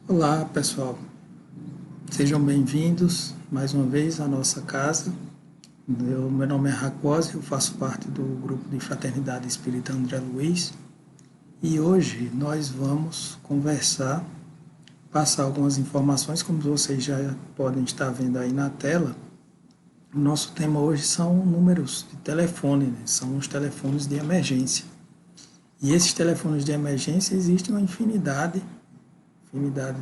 Olá, pessoal. Sejam bem-vindos mais uma vez à nossa casa. Meu nome é Raquose, eu faço parte do grupo de Fraternidade Espírita André Luiz e hoje nós vamos conversar, passar algumas informações, como vocês já podem estar vendo aí na tela. O nosso tema hoje são números de telefone, né? São os telefones de emergência. E esses telefones de emergência existem uma infinidade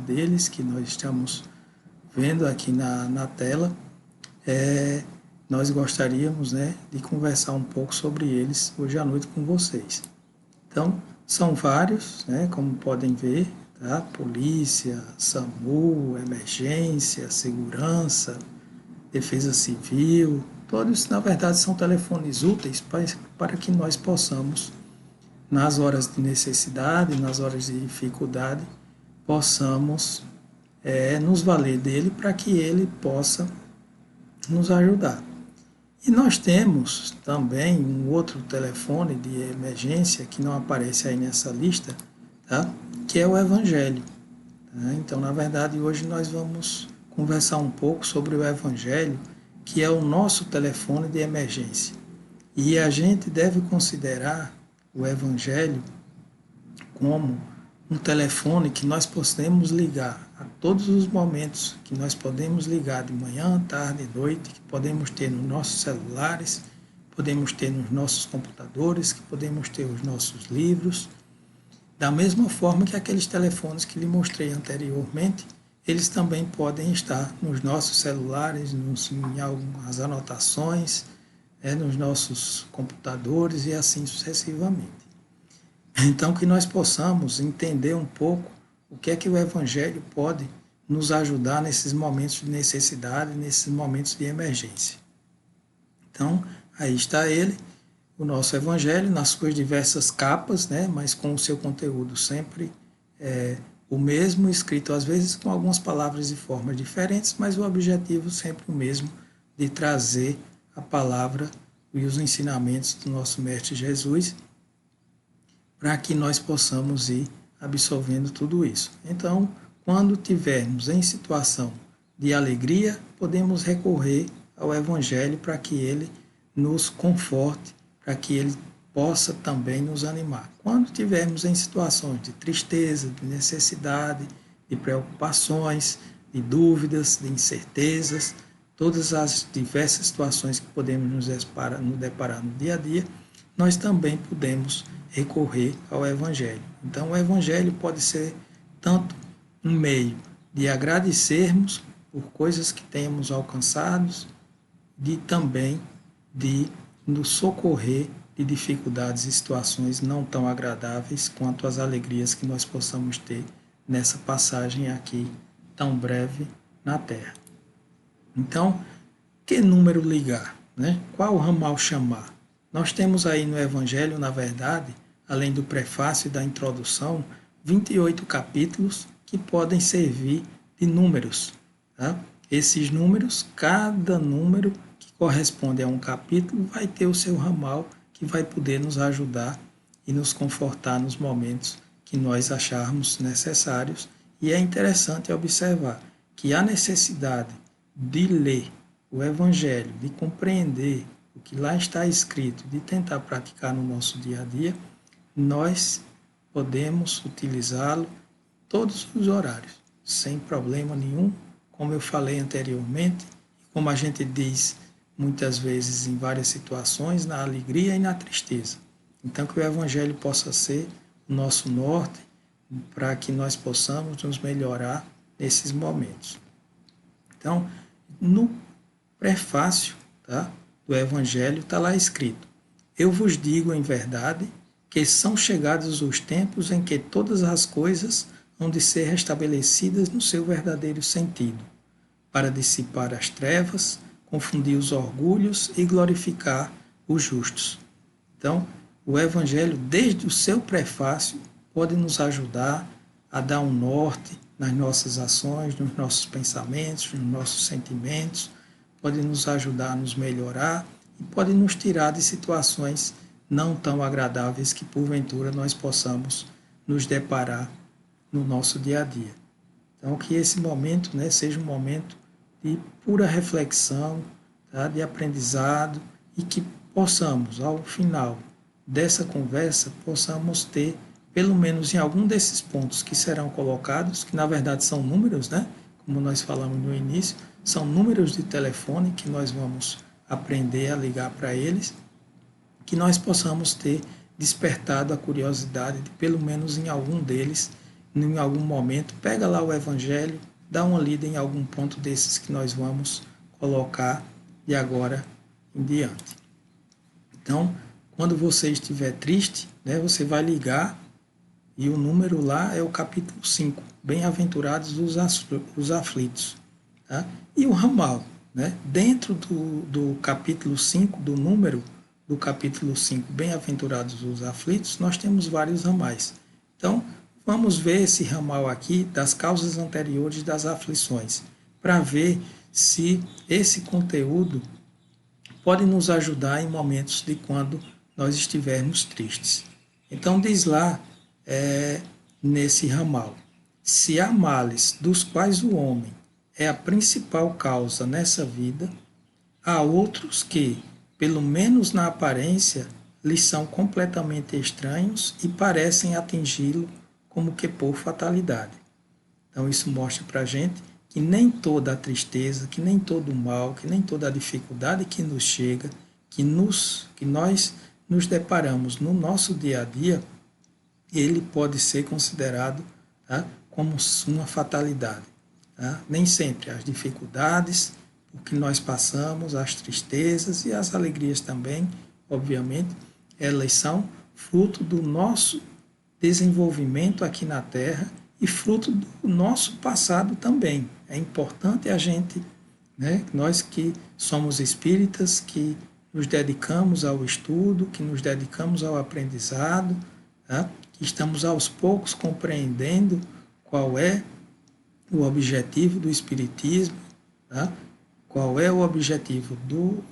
deles que nós estamos vendo aqui na tela. Nós gostaríamos, né, de conversar um pouco sobre eles hoje à noite com vocês. Então, são vários, né, como podem ver, tá? Polícia, SAMU, emergência, segurança, defesa civil, todos, na verdade, são telefones úteis para que nós possamos, nas horas de necessidade, nas horas de dificuldade, possamos nos valer dele para que ele possa nos ajudar. E nós temos também um outro telefone de emergência que não aparece aí nessa lista, tá? Que é o Evangelho. Tá? Então, na verdade, hoje nós vamos conversar um pouco sobre o Evangelho, que é o nosso telefone de emergência. E a gente deve considerar o Evangelho como um telefone que nós podemos ligar a todos os momentos, que nós podemos ligar de manhã, tarde e noite, que podemos ter nos nossos celulares, podemos ter nos nossos computadores, que podemos ter os nossos livros. Da mesma forma que aqueles telefones que lhe mostrei anteriormente, eles também podem estar nos nossos celulares, em algumas anotações, nos nossos computadores e assim sucessivamente. Então, que nós possamos entender um pouco o que é que o Evangelho pode nos ajudar nesses momentos de necessidade, nesses momentos de emergência. Então, aí está ele, o nosso Evangelho, nas suas diversas capas, né, mas com o seu conteúdo sempre o mesmo, escrito às vezes com algumas palavras e formas diferentes, mas o objetivo sempre o mesmo, de trazer a palavra e os ensinamentos do nosso Mestre Jesus, para que nós possamos ir absorvendo tudo isso. Então, quando tivermos em situação de alegria, podemos recorrer ao Evangelho para que ele nos conforte, para que ele possa também nos animar. Quando tivermos em situações de tristeza, de necessidade, de preocupações, de dúvidas, de incertezas, todas as diversas situações que podemos nos deparar no dia a dia, nós também podemos recorrer ao Evangelho. Então, o Evangelho pode ser tanto um meio de agradecermos por coisas que temos alcançados, também de nos socorrer de dificuldades e situações não tão agradáveis quanto as alegrias que nós possamos ter nessa passagem aqui tão breve na Terra. Então, que número ligar? Né? Qual ramal chamar? Nós temos aí no Evangelho, na verdade, além do prefácio e da introdução, 28 capítulos que podem servir de números. Tá? Esses números, cada número que corresponde a um capítulo, vai ter o seu ramal que vai poder nos ajudar e nos confortar nos momentos que nós acharmos necessários. E é interessante observar que a necessidade de ler o Evangelho, de compreender o que lá está escrito, de tentar praticar no nosso dia a dia, nós podemos utilizá-lo todos os horários, sem problema nenhum, como eu falei anteriormente, e como a gente diz muitas vezes em várias situações, na alegria e na tristeza. Então, que o Evangelho possa ser o nosso norte para que nós possamos nos melhorar nesses momentos. Então, no prefácio, tá, do Evangelho está lá escrito: eu vos digo em verdade que são chegados os tempos em que todas as coisas hão de ser restabelecidas no seu verdadeiro sentido, para dissipar as trevas, confundir os orgulhos e glorificar os justos. Então, o Evangelho, desde o seu prefácio, pode nos ajudar a dar um norte nas nossas ações, nos nossos pensamentos, nos nossos sentimentos, pode nos ajudar a nos melhorar e pode nos tirar de situações não tão agradáveis que porventura nós possamos nos deparar no nosso dia a dia. Então, que esse momento, né, seja um momento de pura reflexão, tá, de aprendizado, e que possamos, ao final dessa conversa, possamos ter, pelo menos em algum desses pontos que serão colocados, que na verdade são números, né, como nós falamos no início, são números de telefone que nós vamos aprender a ligar para eles, que nós possamos ter despertado a curiosidade de, pelo menos em algum deles, em algum momento, pega lá o Evangelho, dá uma lida em algum ponto desses que nós vamos colocar de agora em diante. Então, quando você estiver triste, né, você vai ligar e o número lá é o capítulo 5, Bem-aventurados os aflitos. Tá? E o ramal, né? Dentro do capítulo 5, do número do capítulo 5, Bem-aventurados os aflitos, nós temos vários ramais. Então, vamos ver esse ramal aqui das causas anteriores das aflições, para ver se esse conteúdo pode nos ajudar em momentos de quando nós estivermos tristes. Então, diz lá, nesse ramal, se há males dos quais o homem é a principal causa nessa vida, há outros que, pelo menos na aparência, lhe são completamente estranhos e parecem atingi-lo como que por fatalidade. Então isso mostra para a gente que nem toda a tristeza, que nem todo o mal, que nem toda a dificuldade que nos chega, que nós nos deparamos no nosso dia a dia, ele pode ser considerado, tá, como uma fatalidade. Tá? Nem sempre as dificuldades, o que nós passamos, as tristezas e as alegrias também, obviamente, elas são fruto do nosso desenvolvimento aqui na Terra e fruto do nosso passado também. É importante a gente, né, nós que somos espíritas, que nos dedicamos ao estudo, que nos dedicamos ao aprendizado, tá? Que estamos aos poucos compreendendo qual é o objetivo do Espiritismo, tá? Qual é o objetivo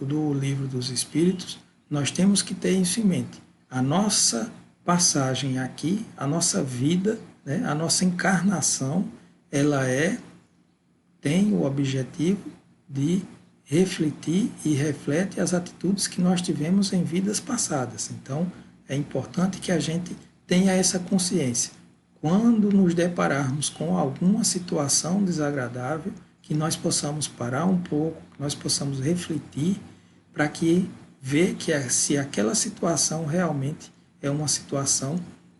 do Livro dos Espíritos, nós temos que ter isso em mente. A nossa passagem aqui, a nossa vida, né, a nossa encarnação, ela tem o objetivo de refletir e reflete as atitudes que nós tivemos em vidas passadas. Então, é importante que a gente tenha essa consciência. Quando nos depararmos com alguma situação desagradável, que nós possamos parar um pouco, que nós possamos refletir para que ver que se aquela situação realmente é uma situação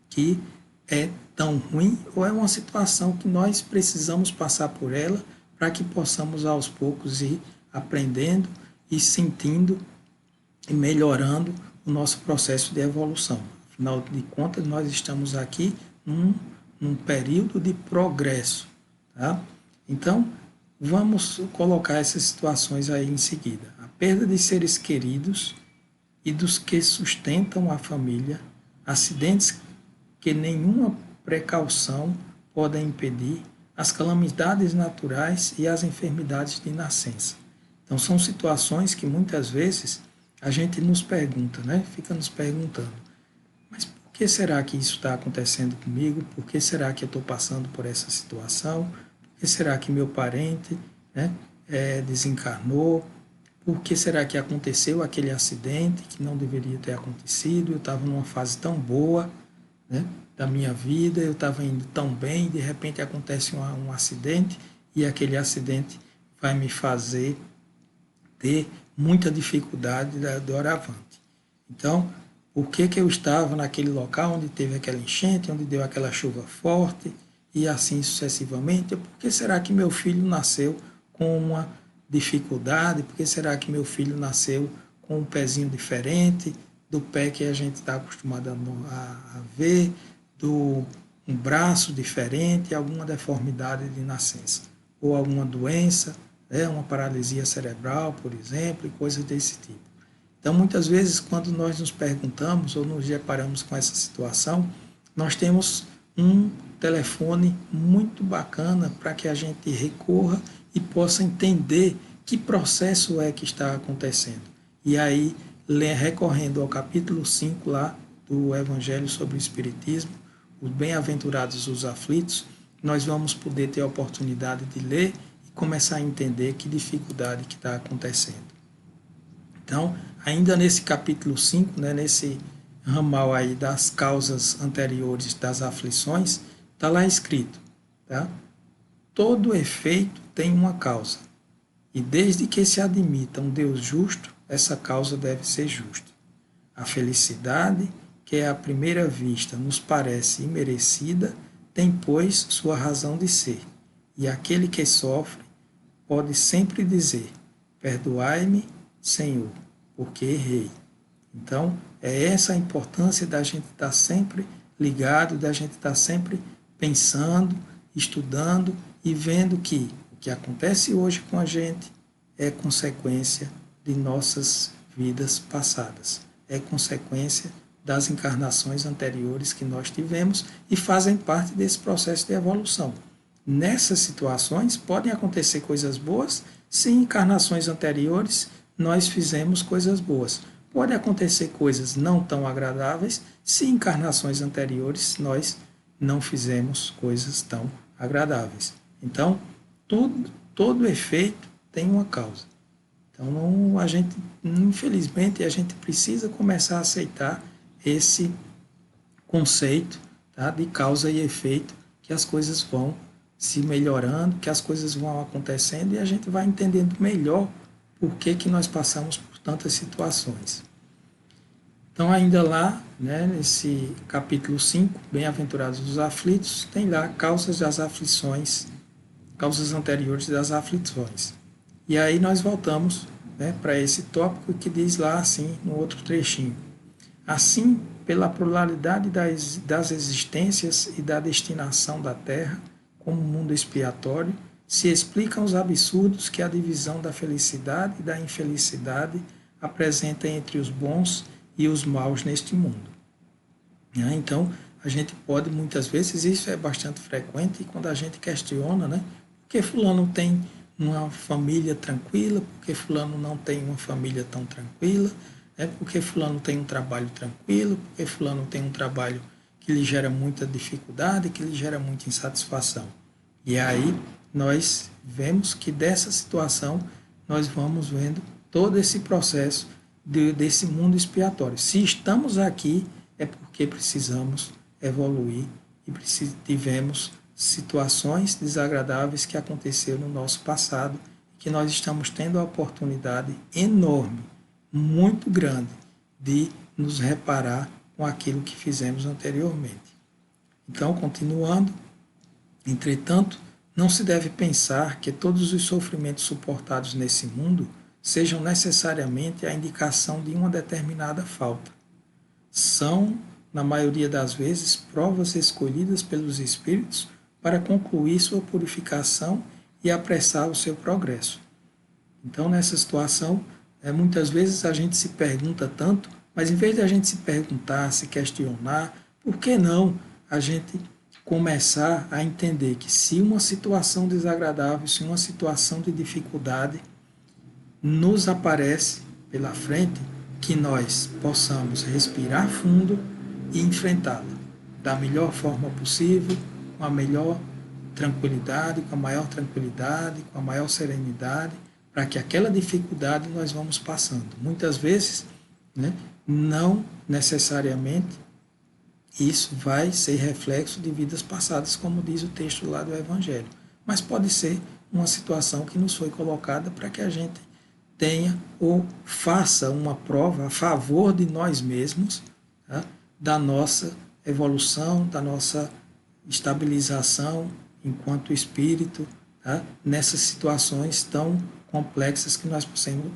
que é tão ruim ou é uma situação que nós precisamos passar por ela para que possamos aos poucos ir aprendendo e sentindo e melhorando o nosso processo de evolução. Afinal de contas, nós estamos aqui num período de progresso. Tá? Então, vamos colocar essas situações aí em seguida. A perda de seres queridos e dos que sustentam a família, acidentes que nenhuma precaução podem impedir, as calamidades naturais e as enfermidades de nascença. Então, são situações que muitas vezes a gente nos pergunta, né? Fica nos perguntando, mas por que será que isso está acontecendo comigo? Por que será que eu estou passando por essa situação? Por que será que meu parente, né, desencarnou? Por que será que aconteceu aquele acidente que não deveria ter acontecido? Eu estava numa fase tão boa, né, da minha vida, eu estava indo tão bem, de repente acontece um acidente e aquele acidente vai me fazer ter muita dificuldade doravante. Então, por que eu estava naquele local onde teve aquela enchente, onde deu aquela chuva forte e assim sucessivamente? Por que será que meu filho nasceu com uma dificuldade? Por que será que meu filho nasceu com um pezinho diferente do pé que a gente está acostumado a ver, um braço diferente, alguma deformidade de nascença, ou alguma doença, né, uma paralisia cerebral, por exemplo, e coisas desse tipo. Então, muitas vezes, quando nós nos perguntamos ou nos deparamos com essa situação, nós temos um telefone muito bacana para que a gente recorra e possa entender que processo é que está acontecendo. E aí, recorrendo ao capítulo 5 lá do Evangelho sobre o Espiritismo, os bem-aventurados os aflitos, nós vamos poder ter a oportunidade de ler e começar a entender que dificuldade que está acontecendo. Então, ainda nesse capítulo 5, né, nesse ramal aí das causas anteriores das aflições, está lá escrito, tá? Todo efeito tem uma causa, e desde que se admita um Deus justo, essa causa deve ser justa. A felicidade, que à primeira vista nos parece imerecida, tem, pois, sua razão de ser, e aquele que sofre pode sempre dizer: perdoai-me, Senhor, porque errei. Então, é essa a importância da gente estar sempre ligado, da gente estar sempre pensando, estudando e vendo que o que acontece hoje com a gente é consequência de nossas vidas passadas, é consequência das encarnações anteriores que nós tivemos e fazem parte desse processo de evolução. Nessas situações podem acontecer coisas boas se em encarnações anteriores nós fizemos coisas boas. Pode acontecer coisas não tão agradáveis se em encarnações anteriores nós não fizemos coisas tão agradáveis. Então, todo efeito tem uma causa. Então, a gente, infelizmente, a gente precisa começar a aceitar esse conceito, tá, de causa e efeito, que as coisas vão se melhorando, que as coisas vão acontecendo e a gente vai entendendo melhor por que nós passamos por tantas situações. Então, ainda lá, né, nesse capítulo 5, Bem-aventurados os aflitos, tem lá causas das aflições, causas anteriores das aflições. E aí nós voltamos, né, para esse tópico que diz lá assim, no outro trechinho. Assim, pela pluralidade das existências e da destinação da Terra, como mundo expiatório, se explicam os absurdos que a divisão da felicidade e da infelicidade apresenta entre os bons e os maus neste mundo. Então, a gente pode, muitas vezes, isso é bastante frequente, quando a gente questiona, né, por que fulano tem uma família tranquila, por que fulano não tem uma família tão tranquila, né, por que fulano tem um trabalho tranquilo, por que fulano tem um trabalho que lhe gera muita dificuldade, que lhe gera muita insatisfação. E aí nós vemos que dessa situação nós vamos vendo todo esse processo desse mundo expiatório. Se estamos aqui é porque precisamos evoluir e tivemos situações desagradáveis que aconteceram no nosso passado, que nós estamos tendo a oportunidade enorme, muito grande, de nos reparar com aquilo que fizemos anteriormente. Então, continuando, entretanto, não se deve pensar que todos os sofrimentos suportados nesse mundo sejam necessariamente a indicação de uma determinada falta. São, na maioria das vezes, provas escolhidas pelos espíritos para concluir sua purificação e apressar o seu progresso. Então, nessa situação, muitas vezes a gente se pergunta tanto, mas em vez de a gente se perguntar, se questionar, por que não a gente começar a entender que se uma situação desagradável, se uma situação de dificuldade nos aparece pela frente, que nós possamos respirar fundo e enfrentá-la da melhor forma possível, com a melhor tranquilidade, com a maior tranquilidade, com a maior serenidade, para que aquela dificuldade nós vamos passando. Muitas vezes, né, não necessariamente isso vai ser reflexo de vidas passadas, como diz o texto lá do Evangelho, mas pode ser uma situação que nos foi colocada para que a gente tenha ou faça uma prova a favor de nós mesmos, tá, da nossa evolução, da nossa estabilização enquanto espírito, tá, nessas situações tão complexas que nós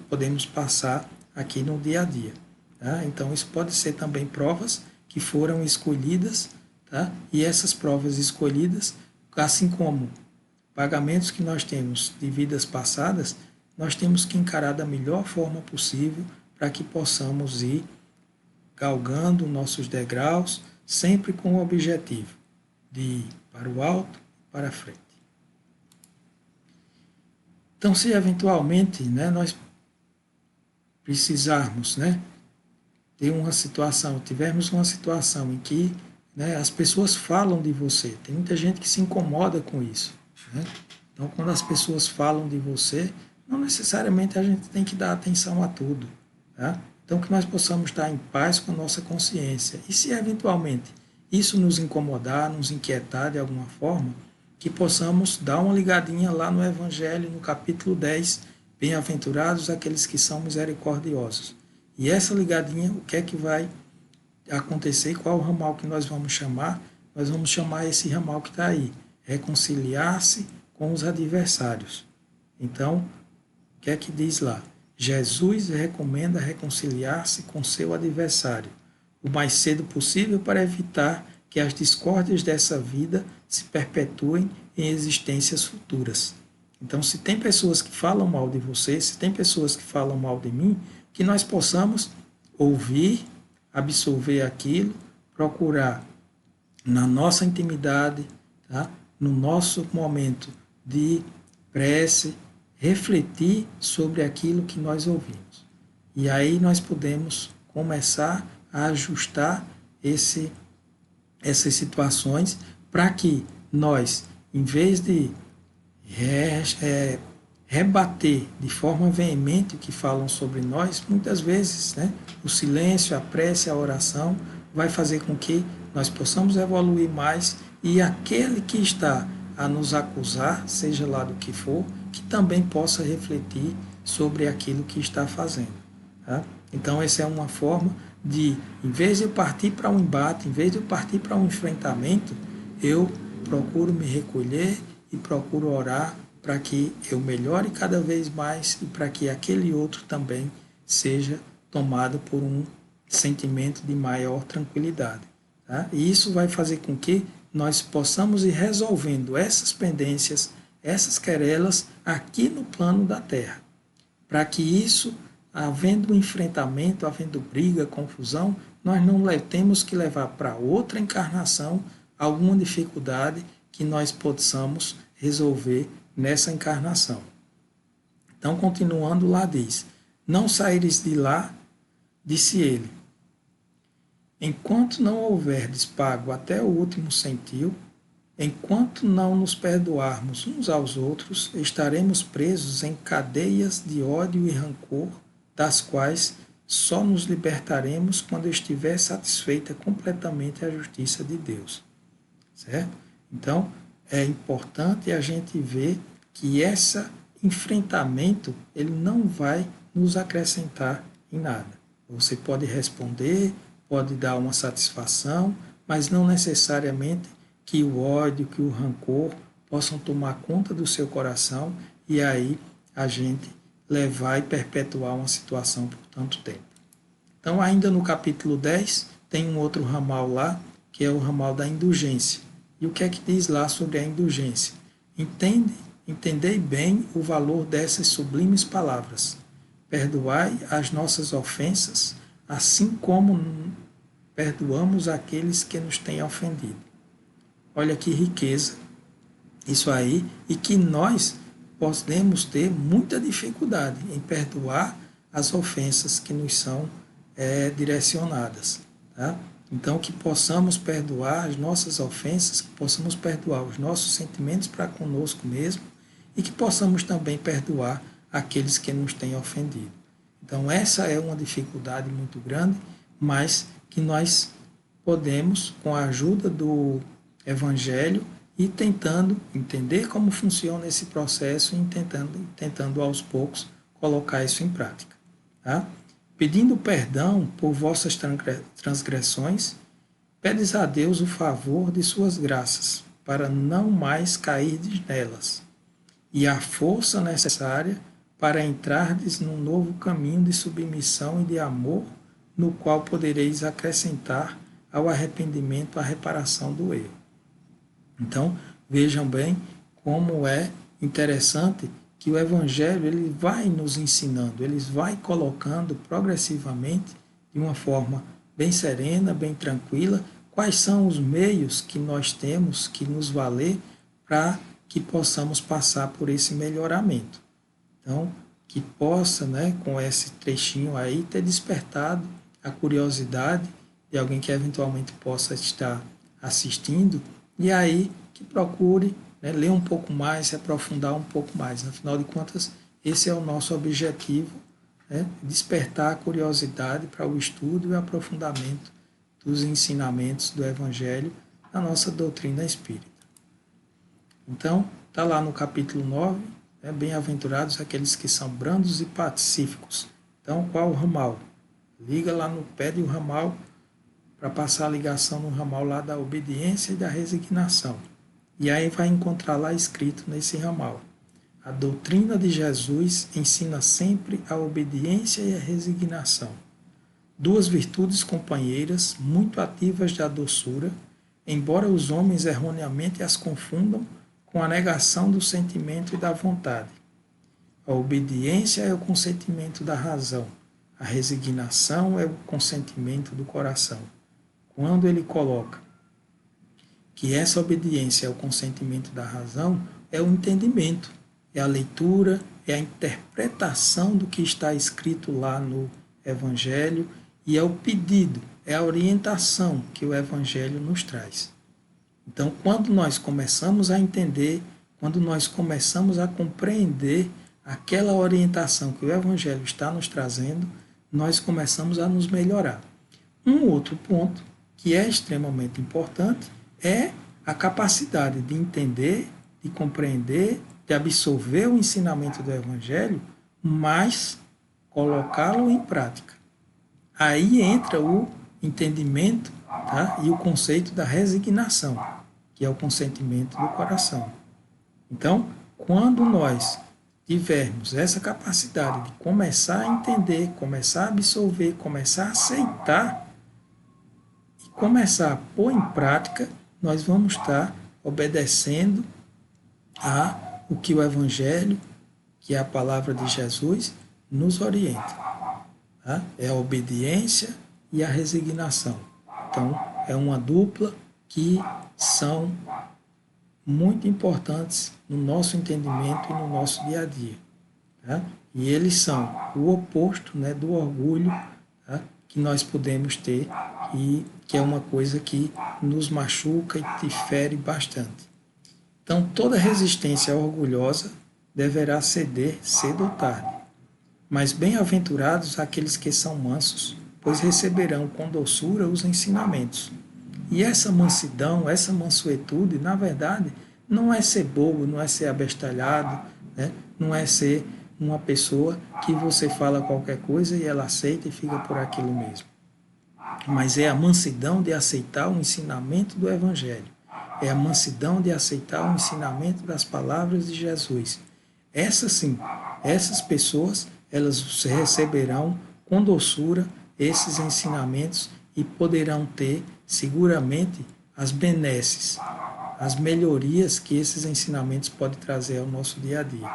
podemos passar aqui no dia a dia. Tá? Então, isso pode ser também provas que foram escolhidas, tá? E essas provas escolhidas, assim como pagamentos que nós temos de vidas passadas, nós temos que encarar da melhor forma possível para que possamos ir galgando nossos degraus, sempre com o objetivo de ir para o alto e para a frente. Então, se eventualmente, né, nós precisarmos, né, ter uma situação, tivermos uma situação em que né? As pessoas falam de você. Tem muita gente que se incomoda com isso, né? Então, quando as pessoas falam de você, não necessariamente a gente tem que dar atenção a tudo, tá? Então, que nós possamos estar em paz com a nossa consciência. E se eventualmente isso nos incomodar, nos inquietar de alguma forma, que possamos dar uma ligadinha lá no Evangelho, no capítulo 10, bem-aventurados aqueles que são misericordiosos. E essa ligadinha, o que é que vai acontecer? Qual o ramal que nós vamos chamar? Nós vamos chamar esse ramal que está aí, reconciliar-se com os adversários. Então, o que é que diz lá? Jesus recomenda reconciliar-se com seu adversário o mais cedo possível para evitar que as discórdias dessa vida se perpetuem em existências futuras. Então, se tem pessoas que falam mal de você, se tem pessoas que falam mal de mim, que nós possamos ouvir, absorver aquilo, procurar na nossa intimidade, tá? No nosso momento de prece, refletir sobre aquilo que nós ouvimos. E aí nós podemos começar a ajustar essas situações para que nós, em vez de rebater de forma veemente o que falam sobre nós, muitas vezes, né, o silêncio, a prece, a oração vai fazer com que nós possamos evoluir mais e aquele que está a nos acusar, seja lá do que for, que também possa refletir sobre aquilo que está fazendo. Tá? Então, essa é uma forma de, em vez de eu partir para um embate, em vez de eu partir para um enfrentamento, eu procuro me recolher e procuro orar para que eu melhore cada vez mais e para que aquele outro também seja tomado por um sentimento de maior tranquilidade. Tá? E isso vai fazer com que nós possamos ir resolvendo essas pendências, essas querelas aqui no plano da Terra, para que isso, havendo enfrentamento, havendo briga, confusão, nós não temos que levar para outra encarnação alguma dificuldade que nós possamos resolver nessa encarnação. Então, continuando lá diz, não saíres de lá, disse ele, enquanto não houverdes pago até o último centil, enquanto não nos perdoarmos uns aos outros, estaremos presos em cadeias de ódio e rancor, das quais só nos libertaremos quando estiver satisfeita completamente a justiça de Deus. Certo? Então, é importante a gente ver que esse enfrentamento ele não vai nos acrescentar em nada. Você pode responder, pode dar uma satisfação, mas não necessariamente que o ódio, que o rancor possam tomar conta do seu coração e aí a gente levar e perpetuar uma situação por tanto tempo. Então, ainda no capítulo 10, tem um outro ramal lá, que é o ramal da indulgência. E o que é que diz lá sobre a indulgência? Entendei bem o valor dessas sublimes palavras. Perdoai as nossas ofensas, assim como perdoamos aqueles que nos têm ofendido. Olha que riqueza isso aí, e que nós podemos ter muita dificuldade em perdoar as ofensas que nos são direcionadas. Tá? Então, que possamos perdoar as nossas ofensas, que possamos perdoar os nossos sentimentos para conosco mesmo e que possamos também perdoar aqueles que nos têm ofendido. Então, essa é uma dificuldade muito grande, mas que nós podemos, com a ajuda do Evangelho, ir tentando entender como funciona esse processo e tentando aos poucos colocar isso em prática. Tá? Pedindo perdão por vossas transgressões, pedes a Deus o favor de suas graças, para não mais cairdes nelas, e a força necessária para entrardes num novo caminho de submissão e de amor, no qual podereis acrescentar ao arrependimento a reparação do erro. Então, vejam bem como é interessante que o Evangelho ele vai nos ensinando, ele vai colocando progressivamente, de uma forma bem serena, bem tranquila, quais são os meios que nós temos que nos valer para que possamos passar por esse melhoramento. Então, que possa, né, com esse trechinho aí, ter despertado a curiosidade de alguém que eventualmente possa estar assistindo, e aí que procure, né, ler um pouco mais, se aprofundar um pouco mais. Afinal de contas, esse é o nosso objetivo, né, despertar a curiosidade para o estudo e o aprofundamento dos ensinamentos do Evangelho na nossa doutrina espírita. Então, está lá no capítulo 9, né, bem-aventurados aqueles que são brandos e pacíficos. Então, qual o ramal? Liga lá no pé do ramal para passar a ligação no ramal lá da obediência e da resignação. E aí vai encontrar lá escrito nesse ramal: a doutrina de Jesus ensina sempre a obediência e a resignação, duas virtudes companheiras muito ativas da doçura, embora os homens erroneamente as confundam com a negação do sentimento e da vontade. A obediência é o consentimento da razão, a resignação é o consentimento do coração. Quando ele coloca que essa obediência é o consentimento da razão, é o entendimento, é a leitura, é a interpretação do que está escrito lá no Evangelho e é o pedido, é a orientação que o Evangelho nos traz. Então, quando nós começamos a entender, quando nós começamos a compreender aquela orientação que o Evangelho está nos trazendo, nós começamos a nos melhorar. Um outro ponto que é extremamente importante é a capacidade de entender, de compreender, de absorver o ensinamento do Evangelho, mas colocá-lo em prática. Aí entra o entendimento, tá? E o conceito da resignação, que é o consentimento do coração. Então, quando nós tivermos essa capacidade de começar a entender, começar a absorver, começar a aceitar e começar a pôr em prática, nós vamos estar obedecendo a o que o Evangelho, que é a palavra de Jesus, nos orienta. Tá? É a obediência e a resignação. Então, é uma dupla que são muito importantes no nosso entendimento e no nosso dia a dia. Tá? E eles são o oposto, né, do orgulho, tá, que nós podemos ter e que é uma coisa que nos machuca e te fere bastante. Então, toda resistência orgulhosa deverá ceder cedo ou tarde. Mas bem-aventurados aqueles que são mansos, pois receberão com doçura os ensinamentos. E essa mansidão, essa mansuetude, na verdade, não é ser bobo, não é ser abestalhado, né? Não é ser uma pessoa que você fala qualquer coisa e ela aceita e fica por aquilo mesmo. Mas é a mansidão de aceitar o ensinamento do Evangelho. É a mansidão de aceitar o ensinamento das palavras de Jesus. Essas sim, essas pessoas, elas receberão com doçura esses ensinamentos e poderão ter seguramente as benesses, as melhorias que esses ensinamentos podem trazer ao nosso dia a dia.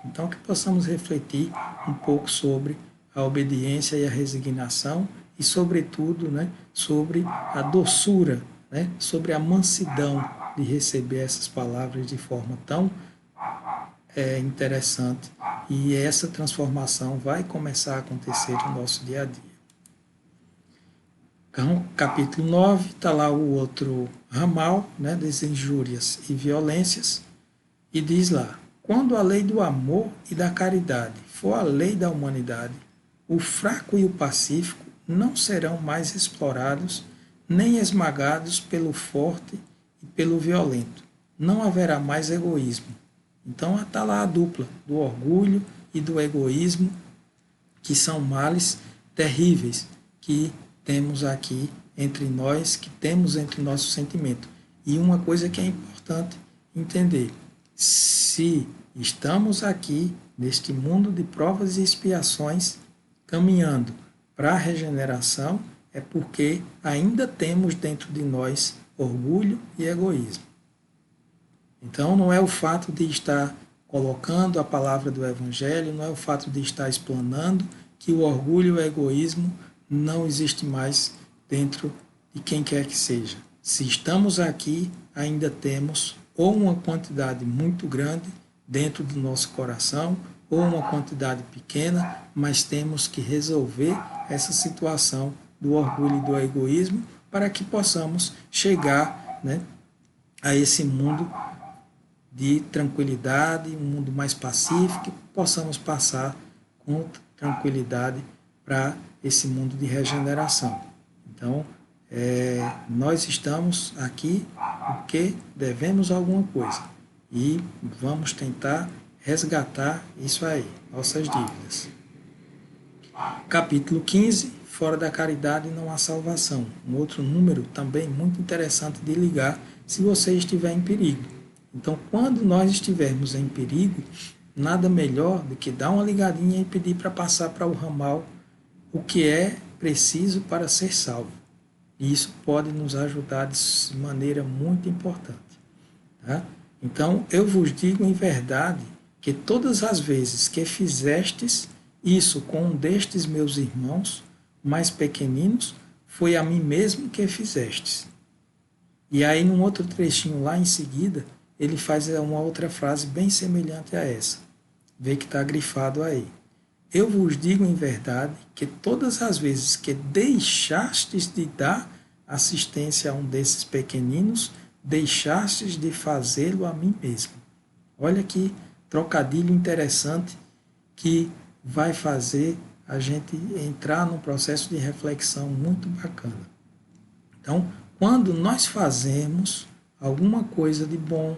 Então, que possamos refletir um pouco sobre a obediência e a resignação e, sobretudo, né, sobre a doçura, né, sobre a mansidão de receber essas palavras de forma tão interessante. E essa transformação vai começar a acontecer no nosso dia a dia. Então, capítulo 9, está lá o outro ramal, né, das injúrias e violências, e diz lá: quando a lei do amor e da caridade for a lei da humanidade, o fraco e o pacífico não serão mais explorados nem esmagados pelo forte e pelo violento. Não haverá mais egoísmo. Então está lá a dupla do orgulho e do egoísmo, que são males terríveis que temos aqui entre nós, que temos entre nosso sentimento. E uma coisa que é importante entender: se estamos aqui neste mundo de provas e expiações, caminhando para a regeneração, é porque ainda temos dentro de nós orgulho e egoísmo. Então, não é o fato de estar colocando a palavra do Evangelho, não é o fato de estar explanando que o orgulho e o egoísmo não existe mais dentro de quem quer que seja. Se estamos aqui, ainda temos ou uma quantidade muito grande dentro do nosso coração, ou uma quantidade pequena, mas temos que resolver essa situação do orgulho e do egoísmo para que possamos chegar né, a esse mundo de tranquilidade, um mundo mais pacífico, que possamos passar com tranquilidade para esse mundo de regeneração. Então, nós estamos aqui porque devemos alguma coisa e vamos tentar resgatar isso aí, nossas dívidas. Capítulo 15, fora da caridade não há salvação. Um outro número também muito interessante de ligar se você estiver em perigo. Então, quando nós estivermos em perigo, nada melhor do que dar uma ligadinha e pedir para passar para o ramal o que é preciso para ser salvo. E isso pode nos ajudar de maneira muito importante. Tá? Então, eu vos digo em verdade que todas as vezes que fizestes isso com um destes meus irmãos mais pequeninos, foi a mim mesmo que fizestes. E aí, num outro trechinho lá em seguida, ele faz uma outra frase bem semelhante a essa. Vê que está grifado aí. Eu vos digo em verdade que todas as vezes que deixastes de dar assistência a um desses pequeninos, deixastes de fazê-lo a mim mesmo. Olha que trocadilho interessante que vai fazer a gente entrar num processo de reflexão muito bacana. Então, quando nós fazemos alguma coisa de bom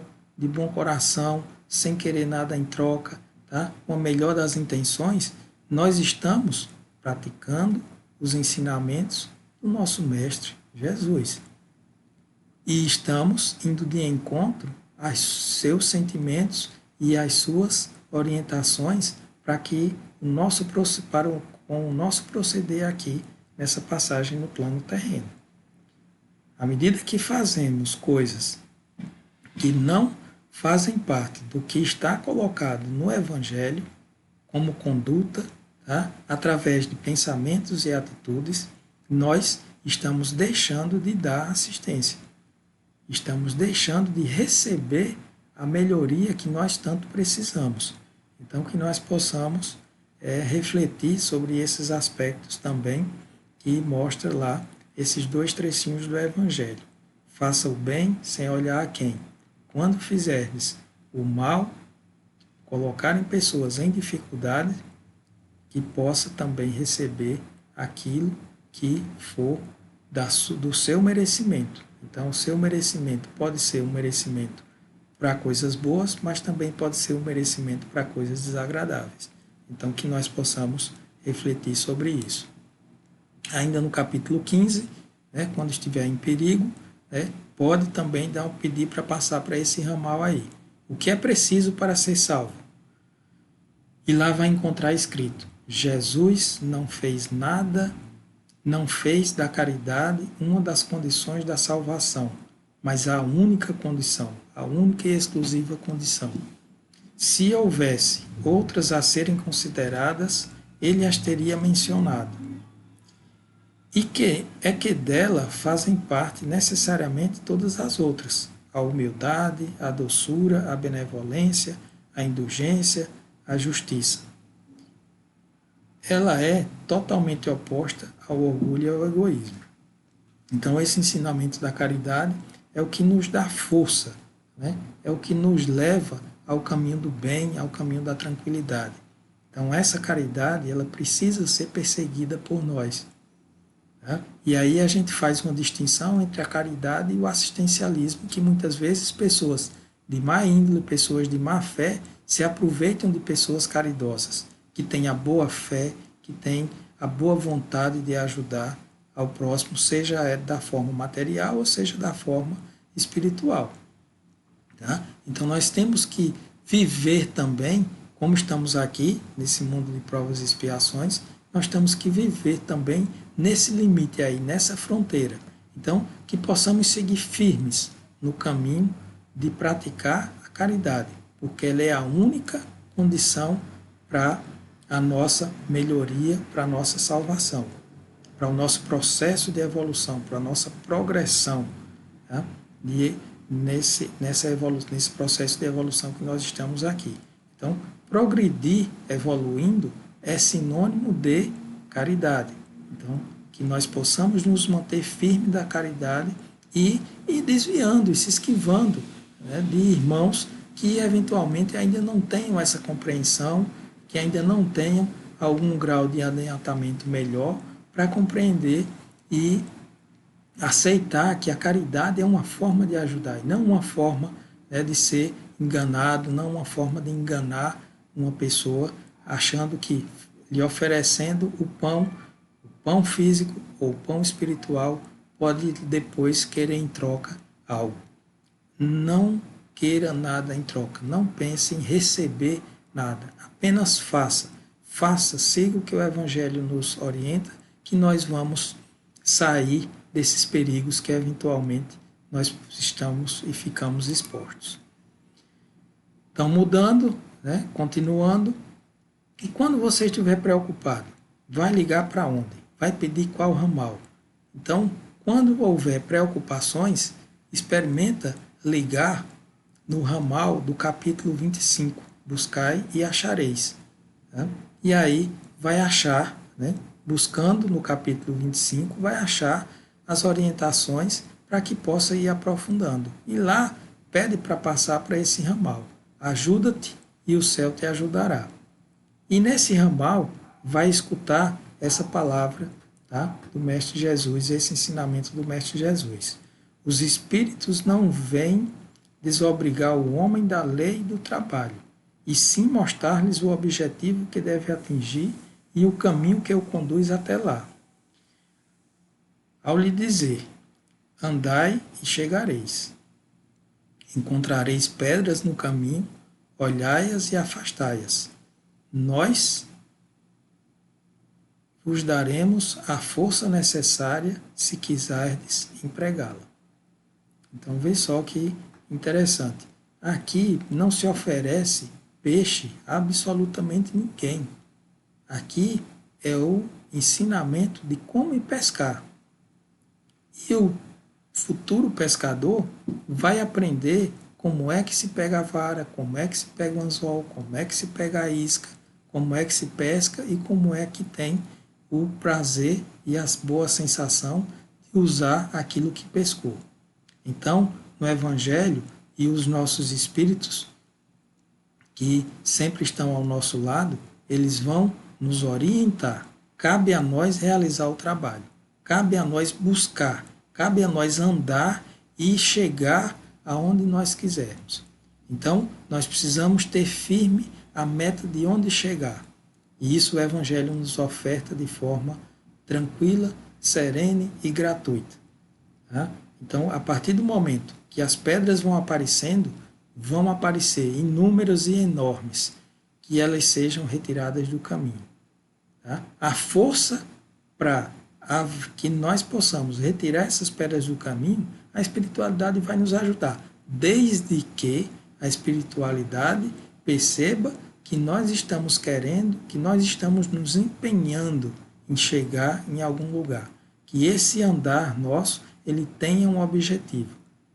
coração, sem querer nada em troca, tá? Com a melhor das intenções, nós estamos praticando os ensinamentos do nosso Mestre Jesus. E estamos indo de encontro aos seus sentimentos e às suas orientações para que com o nosso proceder aqui nessa passagem no plano terreno. À medida que fazemos coisas que não fazem parte do que está colocado no Evangelho, como conduta, tá? Através de pensamentos e atitudes, nós estamos deixando de dar assistência. Estamos deixando de receber a melhoria que nós tanto precisamos. Então, que nós possamos refletir sobre esses aspectos também, que mostra lá esses 2 trechinhos do Evangelho. Faça o bem sem olhar a quem. Quando fizerdes o mal, colocarem pessoas em dificuldade, que possa também receber aquilo que for do seu merecimento. Então, o seu merecimento pode ser um merecimento para coisas boas, mas também pode ser um merecimento para coisas desagradáveis. Então, que nós possamos refletir sobre isso. Ainda no capítulo 15, né, quando estiver em perigo, né, pode também pedir para passar para esse ramal aí. O que é preciso para ser salvo? E lá vai encontrar escrito: Jesus não fez nada, não fez da caridade uma das condições da salvação, mas a única condição, a única e exclusiva condição. Se houvesse outras a serem consideradas, ele as teria mencionado. E que dela fazem parte necessariamente todas as outras: a humildade, a doçura, a benevolência, a indulgência, a justiça. Ela é totalmente oposta ao orgulho e ao egoísmo. Então, esse ensinamento da caridade é o que nos dá força, né? É o que nos leva ao caminho do bem, ao caminho da tranquilidade. Então, essa caridade, ela precisa ser perseguida por nós. Tá? E aí a gente faz uma distinção entre a caridade e o assistencialismo, que muitas vezes pessoas de má índole, pessoas de má fé, se aproveitam de pessoas caridosas, que têm a boa fé, que têm a boa vontade de ajudar ao próximo, seja da forma material ou seja da forma espiritual. Tá? Então nós temos que viver também, como estamos aqui, nesse mundo de provas e expiações, nós temos que viver também nesse limite aí, nessa fronteira. Então, que possamos seguir firmes no caminho de praticar a caridade, porque ela é a única condição para a nossa melhoria, para a nossa salvação, para o nosso processo de evolução, para a nossa progressão, tá? Nesse processo de evolução que nós estamos aqui. Então, progredir evoluindo é sinônimo de caridade. Então, que nós possamos nos manter firmes da caridade e desviando e se esquivando, né, de irmãos que eventualmente ainda não tenham essa compreensão, que ainda não tenham algum grau de adiantamento melhor para compreender e aceitar que a caridade é uma forma de ajudar e não uma forma, né, de ser enganado, não uma forma de enganar uma pessoa achando que lhe oferecendo o pão físico ou o pão espiritual, pode depois querer em troca algo. Não queira nada em troca, não pense em receber nada, apenas faça. Faça, siga o que o Evangelho nos orienta, que nós vamos sair desses perigos que eventualmente nós estamos e ficamos expostos. Então, mudando, né, continuando, e quando você estiver preocupado, vai ligar para onde? Vai pedir qual ramal? Então, quando houver preocupações, experimenta ligar no ramal do capítulo 25, buscai e achareis. Né? E aí vai achar, né, buscando no capítulo 25, vai achar as orientações para que possa ir aprofundando. E lá pede para passar para esse ramal. Ajuda-te e o céu te ajudará. E nesse ramal vai escutar essa palavra, tá, do Mestre Jesus, esse ensinamento do Mestre Jesus. Os espíritos não vêm desobrigar o homem da lei e do trabalho, e sim mostrar-lhes o objetivo que deve atingir e o caminho que o conduz até lá. Ao lhe dizer, andai e chegareis. Encontrareis pedras no caminho, olhai-as e afastai-as. Nós vos daremos a força necessária se quiserdes empregá-la. Então, vê só que interessante. Aqui não se oferece peixe a absolutamente ninguém. Aqui é o ensinamento de como ir pescar. E o futuro pescador vai aprender como é que se pega a vara, como é que se pega o anzol, como é que se pega a isca, como é que se pesca e como é que tem o prazer e a boa sensação de usar aquilo que pescou. Então, no Evangelho e os nossos espíritos, que sempre estão ao nosso lado, eles vão nos orientar. Cabe a nós realizar o trabalho, cabe a nós buscar, cabe a nós andar e chegar aonde nós quisermos. Então, nós precisamos ter firme a meta de onde chegar. E isso o Evangelho nos oferta de forma tranquila, serene e gratuita. Tá? Então, a partir do momento que as pedras vão aparecer inúmeras e enormes, que elas sejam retiradas do caminho. Tá? A força para que nós possamos retirar essas pedras do caminho, a espiritualidade vai nos ajudar, desde que a espiritualidade perceba que nós estamos querendo, que nós estamos nos empenhando em chegar em algum lugar, que esse andar nosso ele tenha um objetivo.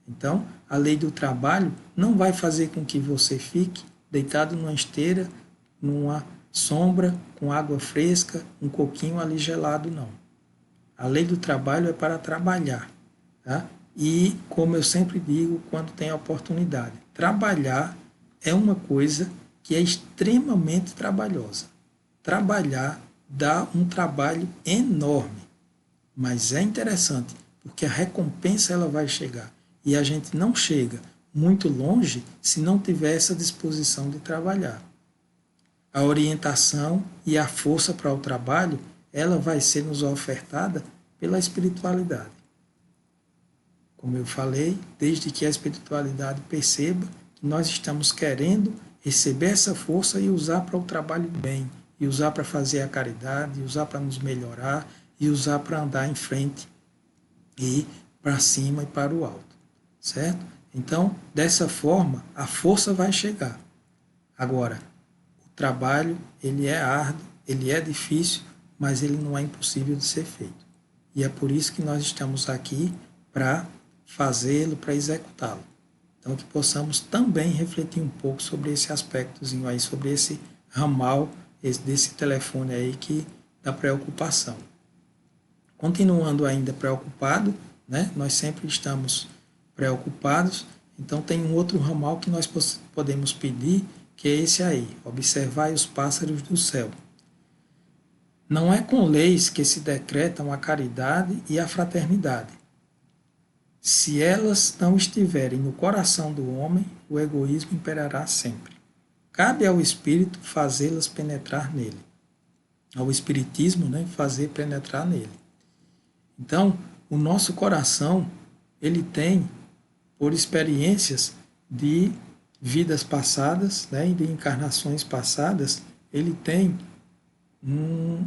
Então, a lei do trabalho não vai fazer com que você fique deitado numa esteira, numa sombra, com água fresca, um coquinho ali gelado, não. A lei do trabalho é para trabalhar. Tá? E, como eu sempre digo, quando tem a oportunidade, trabalhar é uma coisa que é extremamente trabalhosa. Trabalhar dá um trabalho enorme, mas é interessante, porque a recompensa ela vai chegar. E a gente não chega muito longe se não tiver essa disposição de trabalhar. A orientação e a força para o trabalho, ela vai ser nos ofertada pela espiritualidade. Como eu falei, desde que a espiritualidade perceba que nós estamos querendo receber essa força e usar para o trabalho do bem, e usar para fazer a caridade, e usar para nos melhorar, e usar para andar em frente e para cima e para o alto, certo? Então, dessa forma, a força vai chegar. Agora, o trabalho, ele é árduo, ele é difícil, mas ele não é impossível de ser feito. E é por isso que nós estamos aqui para fazê-lo, para executá-lo. Então, que possamos também refletir um pouco sobre esse aspectozinho aí, sobre esse ramal, desse telefone aí da preocupação. Continuando ainda preocupado, né? Nós sempre estamos preocupados. Então tem um outro ramal que nós podemos pedir, que é esse aí: observai os pássaros do céu. Não é com leis que se decretam a caridade e a fraternidade. Se elas não estiverem no coração do homem, o egoísmo imperará sempre. Cabe ao espírito fazê-las penetrar nele. Ao espiritismo, né, fazer penetrar nele. Então, o nosso coração, ele tem, por experiências de vidas passadas, né, e de encarnações passadas, ele tem um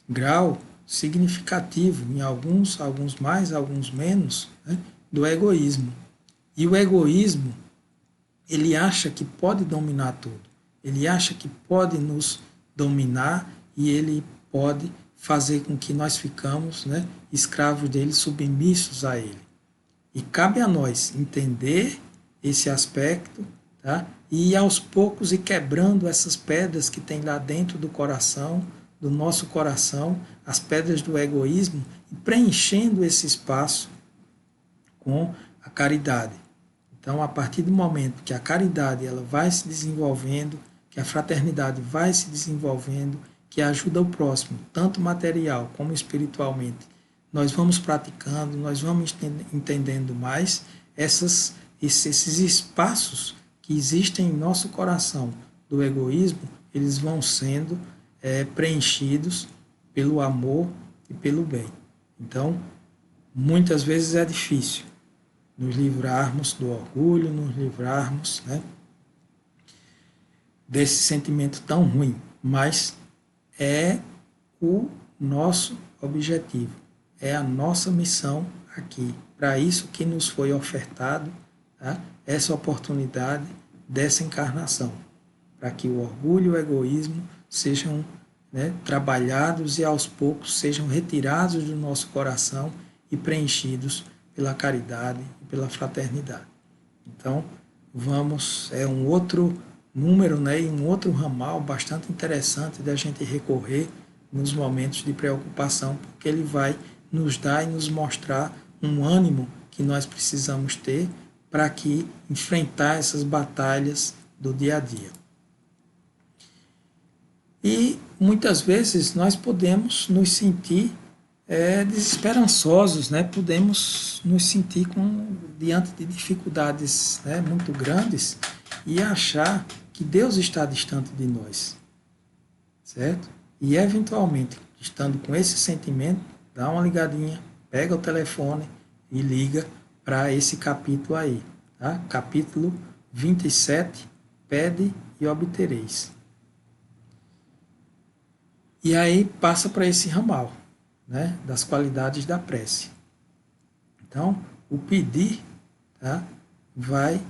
grau significativo, em alguns mais, alguns menos, né, do egoísmo. E o egoísmo, ele acha que pode dominar tudo. Ele acha que pode nos dominar e ele pode fazer com que nós ficamos, né, escravos dele, submissos a ele. E cabe a nós entender esse aspecto, tá? E aos poucos ir quebrando essas pedras que tem lá dentro do coração, do nosso coração, as pedras do egoísmo, e preenchendo esse espaço com a caridade. Então, a partir do momento que a caridade ela vai se desenvolvendo, que a fraternidade vai se desenvolvendo, que ajuda o próximo, tanto material como espiritualmente, nós vamos praticando, nós vamos entendendo mais esses espaços que existem em nosso coração do egoísmo, eles vão sendo preenchidos pelo amor e pelo bem. Então, muitas vezes é difícil nos livrarmos do orgulho, nos livrarmos, né, desse sentimento tão ruim, mas é o nosso objetivo, é a nossa missão aqui, para isso que nos foi ofertado, tá, essa oportunidade dessa encarnação, para que o orgulho e o egoísmo sejam, né, trabalhados e aos poucos sejam retirados do nosso coração e preenchidos pela caridade e pela fraternidade. Então, é um outro número, né, e um outro ramal bastante interessante da gente recorrer nos momentos de preocupação, porque ele vai nos dar e nos mostrar um ânimo que nós precisamos ter para que enfrentar essas batalhas do dia a dia. E muitas vezes nós podemos nos sentir desesperançosos, né? Podemos nos sentir diante de dificuldades, né, muito grandes e achar que Deus está distante de nós, certo? E eventualmente, estando com esse sentimento, dá uma ligadinha, pega o telefone e liga para esse capítulo aí, tá? Capítulo 27, pede e obtereis. E aí passa para esse ramal, né, das qualidades da prece. Então, o pedir, tá, vai,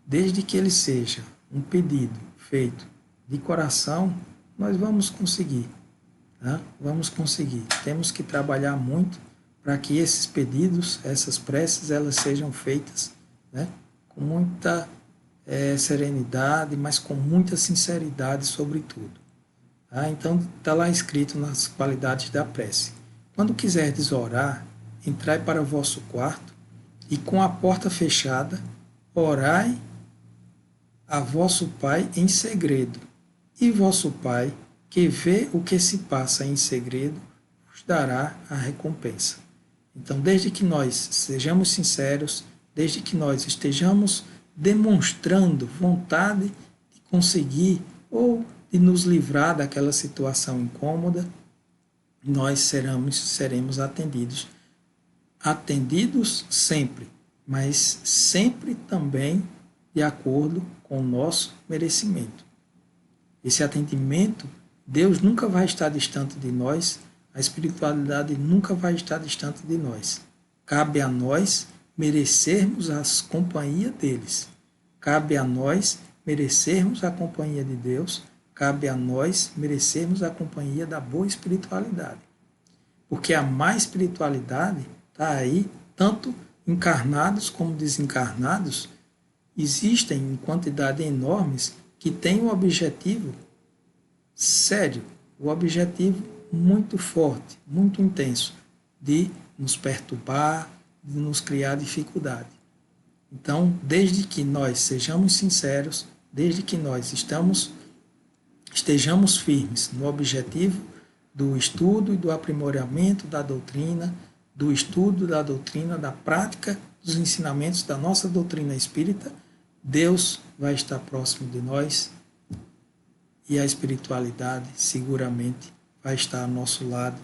desde que ele seja um pedido feito de coração, nós vamos conseguir. Tá? Vamos conseguir. Temos que trabalhar muito para que esses pedidos, essas preces, elas sejam feitas, né, com muita serenidade, mas com muita sinceridade, sobretudo. Tá? Então, está lá escrito nas qualidades da prece. Quando quiserdes orar, entrai para o vosso quarto e com a porta fechada, orai a vosso Pai em segredo. E vosso Pai, que vê o que se passa em segredo, vos dará a recompensa. Então, desde que nós sejamos sinceros, desde que nós estejamos demonstrando vontade de conseguir ou de nos livrar daquela situação incômoda, nós seremos atendidos. Atendidos sempre, mas sempre também de acordo com o nosso merecimento. Esse atendimento, Deus nunca vai estar distante de nós, a espiritualidade nunca vai estar distante de nós. Cabe a nós merecermos a companhia deles. Cabe a nós merecermos a companhia de Deus. Cabe a nós merecermos a companhia da boa espiritualidade. Porque a má espiritualidade está aí, tanto encarnados como desencarnados, existem em quantidade enormes que têm um objetivo sério, um objetivo muito forte, muito intenso, de nos perturbar, de nos criar dificuldade. Então, desde que nós sejamos sinceros, desde que nós estejamos firmes no objetivo do estudo e do aprimoramento da doutrina, do estudo da doutrina, da prática dos ensinamentos da nossa doutrina espírita, Deus vai estar próximo de nós e a espiritualidade seguramente vai estar ao nosso lado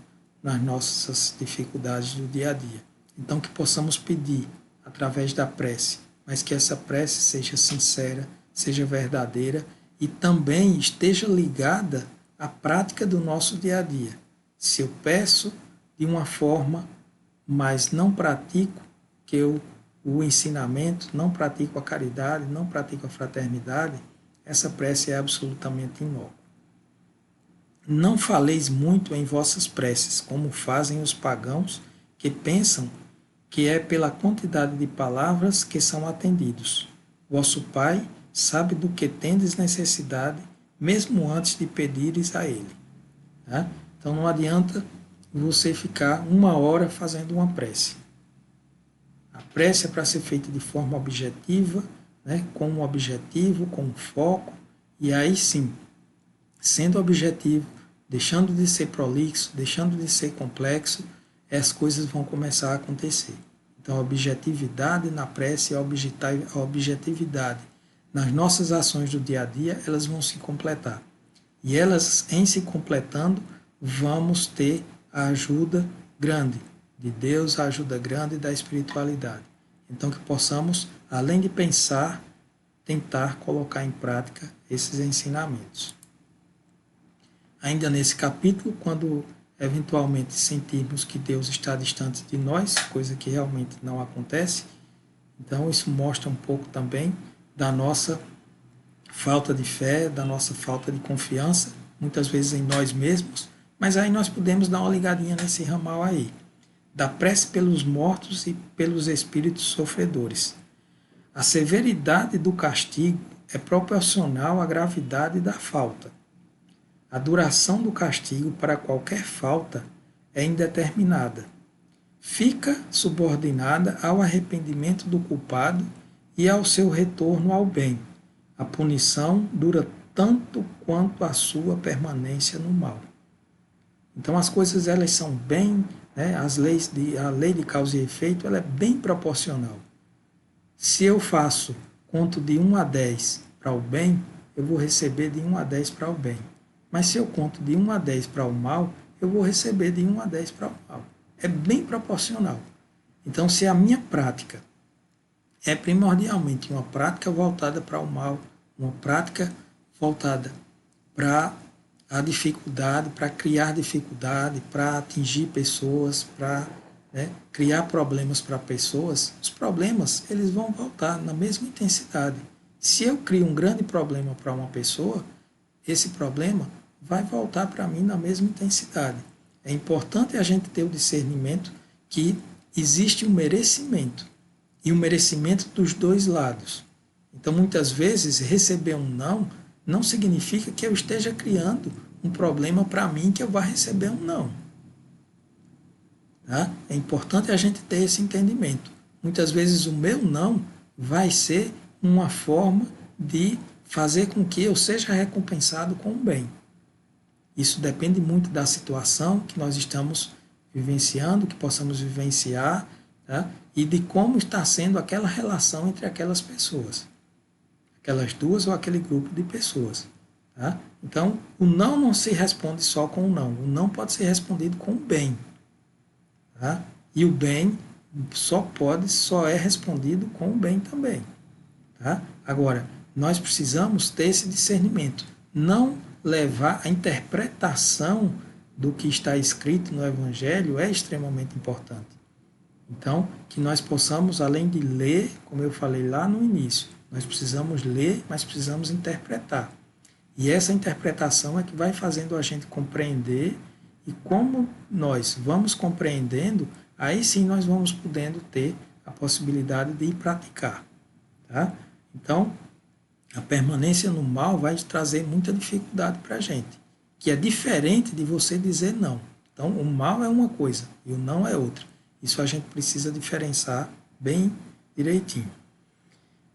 nas nossas dificuldades do dia a dia. Então, que possamos pedir através da prece, mas que essa prece seja sincera, seja verdadeira e também esteja ligada à prática do nosso dia a dia. Se eu peço de uma forma, mas não pratico o ensinamento, não pratico a caridade, não pratico a fraternidade, essa prece é absolutamente inócua. Não faleis muito em vossas preces, como fazem os pagãos que pensam que é pela quantidade de palavras que são atendidos. Vosso Pai sabe do que tendes necessidade, mesmo antes de pedires a Ele. Tá? Então não adianta você ficar 1 hora fazendo uma prece. A prece é para ser feita de forma objetiva, né? Com um objetivo, com um foco, e aí sim, sendo objetivo, deixando de ser prolixo, deixando de ser complexo, as coisas vão começar a acontecer. Então, a objetividade na prece e a objetividade nas nossas ações do dia a dia, elas vão se completar. E elas, em se completando, vamos ter a ajuda grande de Deus, a ajuda grande da espiritualidade. Então, que possamos, além de pensar, tentar colocar em prática esses ensinamentos. Ainda nesse capítulo, quando eventualmente sentirmos que Deus está distante de nós, coisa que realmente não acontece, então isso mostra um pouco também da nossa falta de fé, da nossa falta de confiança, muitas vezes em nós mesmos, mas aí nós podemos dar uma ligadinha nesse ramal aí, da prece pelos mortos e pelos espíritos sofredores. A severidade do castigo é proporcional à gravidade da falta. A duração do castigo para qualquer falta é indeterminada. Fica subordinada ao arrependimento do culpado e ao seu retorno ao bem. A punição dura tanto quanto a sua permanência no mal. Então as coisas elas são bem, né, a lei de causa e efeito ela é bem proporcional. Se eu conto de 1 a 10 para o bem, eu vou receber de 1 a 10 para o bem. Mas se eu conto de 1 a 10 para o mal, eu vou receber de 1 a 10 para o mal. É bem proporcional. Então, se a minha prática é primordialmente uma prática voltada para o mal, uma prática voltada para a dificuldade, para criar dificuldade, para atingir pessoas, para criar problemas para pessoas, os problemas eles vão voltar na mesma intensidade. Se eu crio um grande problema para uma pessoa, esse problema vai voltar para mim na mesma intensidade. É importante a gente ter o discernimento que existe um merecimento, e um merecimento dos dois lados. Então, muitas vezes, receber um não significa que eu esteja criando um problema para mim que eu vá receber um não. Tá? É importante a gente ter esse entendimento. Muitas vezes o meu não vai ser uma forma de fazer com que eu seja recompensado com o bem. Isso depende muito da situação que nós estamos vivenciando, que possamos vivenciar, tá? E de como está sendo aquela relação entre aquelas pessoas. Aquelas duas ou aquele grupo de pessoas. Tá? Então, o não se responde só com o não. O não pode ser respondido com o bem. Tá? E o bem só é respondido com o bem também. Tá? Agora, nós precisamos ter esse discernimento. Não levar a interpretação do que está escrito no Evangelho é extremamente importante. Então, que nós possamos, além de ler, como eu falei lá no início, nós precisamos ler, mas precisamos interpretar. E essa interpretação é que vai fazendo a gente compreender, e como nós vamos compreendendo, aí sim nós vamos podendo ter a possibilidade de ir praticar. Tá? Então, a permanência no mal vai trazer muita dificuldade para a gente, que é diferente de você dizer não. Então, o mal é uma coisa e o não é outra. Isso a gente precisa diferenciar bem direitinho.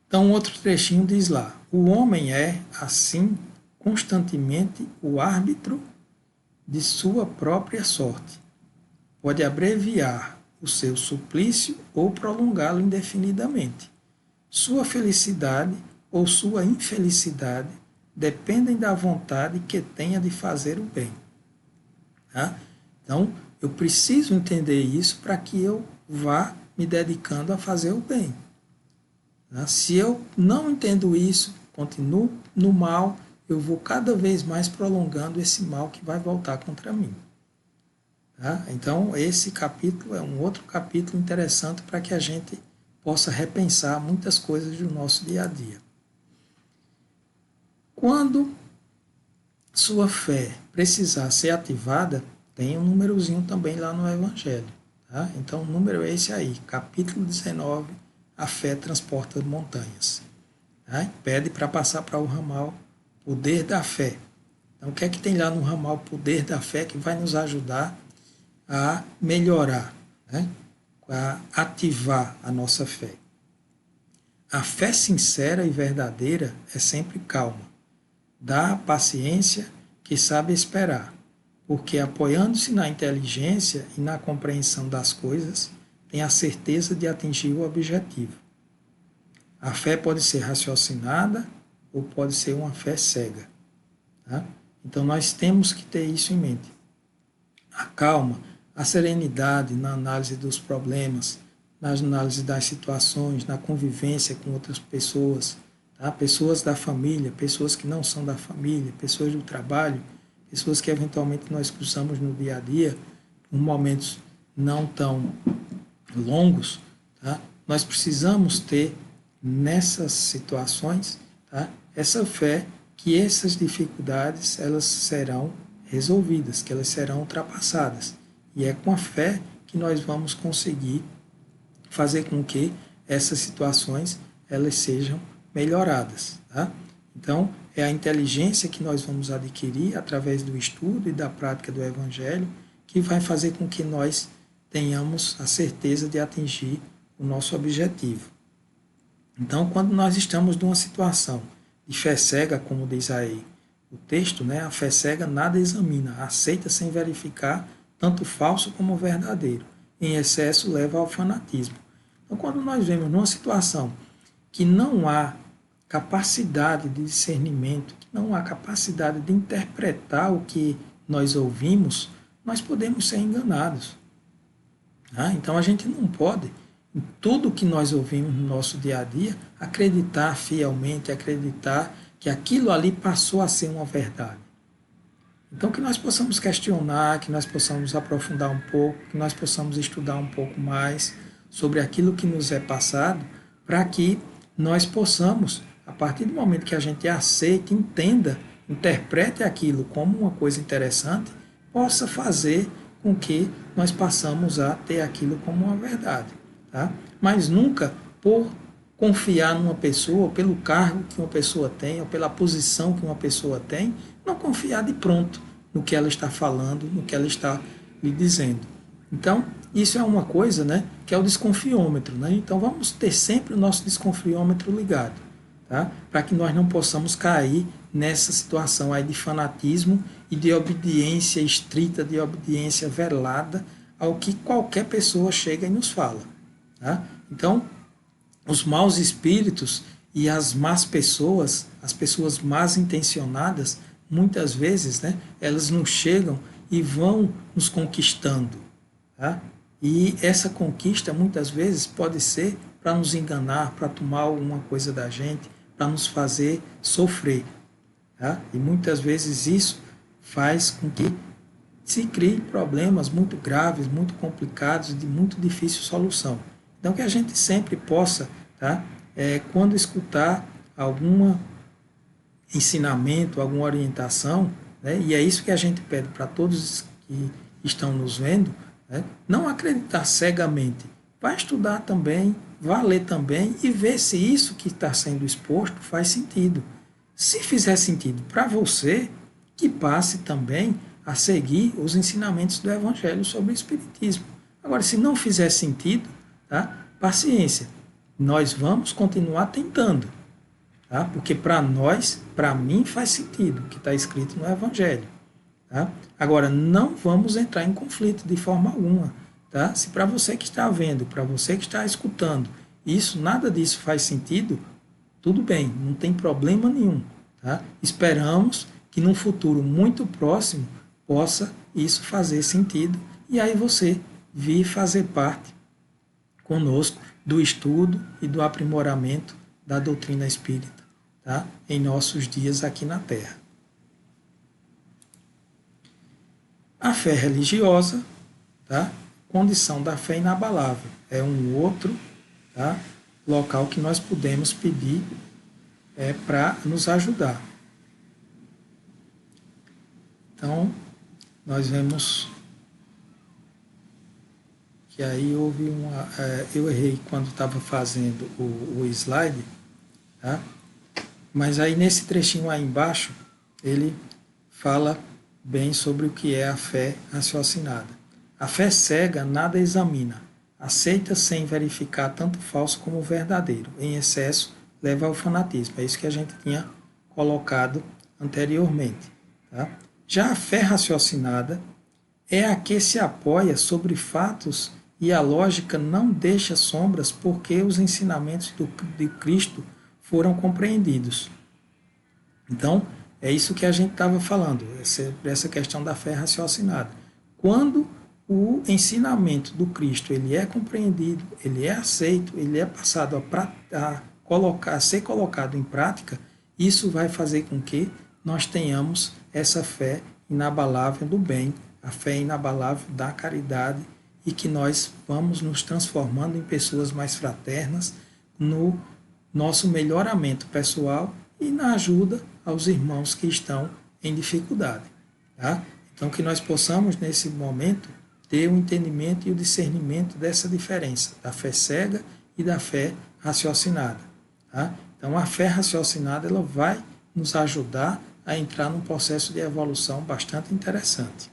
Então, outro trechinho diz lá: o homem é, assim, constantemente o árbitro de sua própria sorte. Pode abreviar o seu suplício ou prolongá-lo indefinidamente. Sua felicidade ou sua infelicidade dependem da vontade que tenha de fazer o bem. Tá? Então, eu preciso entender isso para que eu vá me dedicando a fazer o bem. Tá? Se eu não entendo isso, continuo no mal, eu vou cada vez mais prolongando esse mal que vai voltar contra mim. Tá? Então, esse capítulo é um outro capítulo interessante para que a gente possa repensar muitas coisas do nosso dia a dia. Quando sua fé precisar ser ativada, tem um númerozinho também lá no Evangelho. Tá? Então, o número é esse aí, capítulo 19, a fé transporta montanhas. Tá? Pede para passar para o ramal poder da fé. Então, o que é que tem lá no ramal poder da fé que vai nos ajudar a melhorar, né? A ativar a nossa fé? A fé sincera e verdadeira é sempre calma. Dá a paciência que sabe esperar, porque apoiando-se na inteligência e na compreensão das coisas, tem a certeza de atingir o objetivo. A fé pode ser raciocinada ou pode ser uma fé cega. Tá? Então nós temos que ter isso em mente. A calma, a serenidade na análise dos problemas, na análise das situações, na convivência com outras pessoas, tá? Pessoas da família, pessoas que não são da família, pessoas do trabalho, pessoas que eventualmente nós cruzamos no dia a dia, em momentos não tão longos, tá? Nós precisamos ter nessas situações, tá? Essa fé que essas dificuldades elas serão resolvidas, que elas serão ultrapassadas. E é com a fé que nós vamos conseguir fazer com que essas situações elas sejam melhoradas. Tá? Então, é a inteligência que nós vamos adquirir através do estudo e da prática do Evangelho que vai fazer com que nós tenhamos a certeza de atingir o nosso objetivo. Então, quando nós estamos numa situação de fé cega, como diz aí o texto, né, a fé cega nada examina, aceita sem verificar tanto falso como verdadeiro. Em excesso leva ao fanatismo. Então, quando nós vemos numa situação que não há capacidade de discernimento, que não há capacidade de interpretar o que nós ouvimos, nós podemos ser enganados. Tá? Então, a gente não pode, em tudo que nós ouvimos no nosso dia a dia, acreditar fielmente, acreditar que aquilo ali passou a ser uma verdade. Então, que nós possamos questionar, que nós possamos aprofundar um pouco, que nós possamos estudar um pouco mais sobre aquilo que nos é passado, para que nós possamos, a partir do momento que a gente aceite, entenda, interprete aquilo como uma coisa interessante, possa fazer com que nós passamos a ter aquilo como uma verdade. Tá? Mas nunca por confiar numa pessoa, ou pelo cargo que uma pessoa tem, ou pela posição que uma pessoa tem, não confiar de pronto no que ela está falando, no que ela está lhe dizendo. Então, isso é uma coisa, né, que é o desconfiômetro. Né? Então, vamos ter sempre o nosso desconfiômetro ligado, tá? Para que nós não possamos cair nessa situação aí de fanatismo e de obediência estrita, de obediência velada ao que qualquer pessoa chega e nos fala. Tá? Então, os maus espíritos e as más pessoas, as pessoas más intencionadas, muitas vezes, né, elas nos chegam e vão nos conquistando. Tá? E essa conquista, muitas vezes, pode ser para nos enganar, para tomar alguma coisa da gente, para nos fazer sofrer. Tá? E muitas vezes isso faz com que se criem problemas muito graves, muito complicados, de muito difícil solução. Então, que a gente sempre possa, tá, quando escutar algum ensinamento, alguma orientação, né, e é isso que a gente pede para todos que estão nos vendo, né, não acreditar cegamente. Vai estudar também, vai ler também e ver se isso que está sendo exposto faz sentido. Se fizer sentido para você, que passe também a seguir os ensinamentos do Evangelho sobre o Espiritismo. Agora, se não fizer sentido, tá? Paciência. Nós vamos continuar tentando, tá? Porque para nós, para mim, faz sentido o que está escrito no Evangelho. Tá? Agora, não vamos entrar em conflito de forma alguma. Tá? Se para você que está vendo, para você que está escutando, nada disso faz sentido, tudo bem, não tem problema nenhum. Tá? Esperamos que num futuro muito próximo possa isso fazer sentido e aí você vir fazer parte conosco do estudo e do aprimoramento da doutrina espírita, tá? Em nossos dias aqui na Terra. A fé religiosa, tá? Condição da fé inabalável, é um outro, tá? Local que nós podemos pedir para nos ajudar. Então, nós vemos que aí houve eu errei quando estava fazendo o slide, tá? Mas aí nesse trechinho aí embaixo, ele fala bem sobre o que é a fé raciocinada. A fé cega nada examina, aceita sem verificar tanto falso como verdadeiro. Em excesso, leva ao fanatismo. É isso que a gente tinha colocado anteriormente. Tá? Já a fé raciocinada é a que se apoia sobre fatos e a lógica não deixa sombras porque os ensinamentos de Cristo foram compreendidos. Então, é isso que a gente estava falando, essa questão da fé raciocinada. Quando o ensinamento do Cristo ele é compreendido, ele é aceito, ele é passado a ser colocado em prática, isso vai fazer com que nós tenhamos essa fé inabalável do bem, a fé inabalável da caridade e que nós vamos nos transformando em pessoas mais fraternas no nosso melhoramento pessoal e na ajuda aos irmãos que estão em dificuldade. Tá? Então, que nós possamos, nesse momento, ter o entendimento e o discernimento dessa diferença, da fé cega e da fé raciocinada. Tá? Então, a fé raciocinada ela vai nos ajudar a entrar num processo de evolução bastante interessante.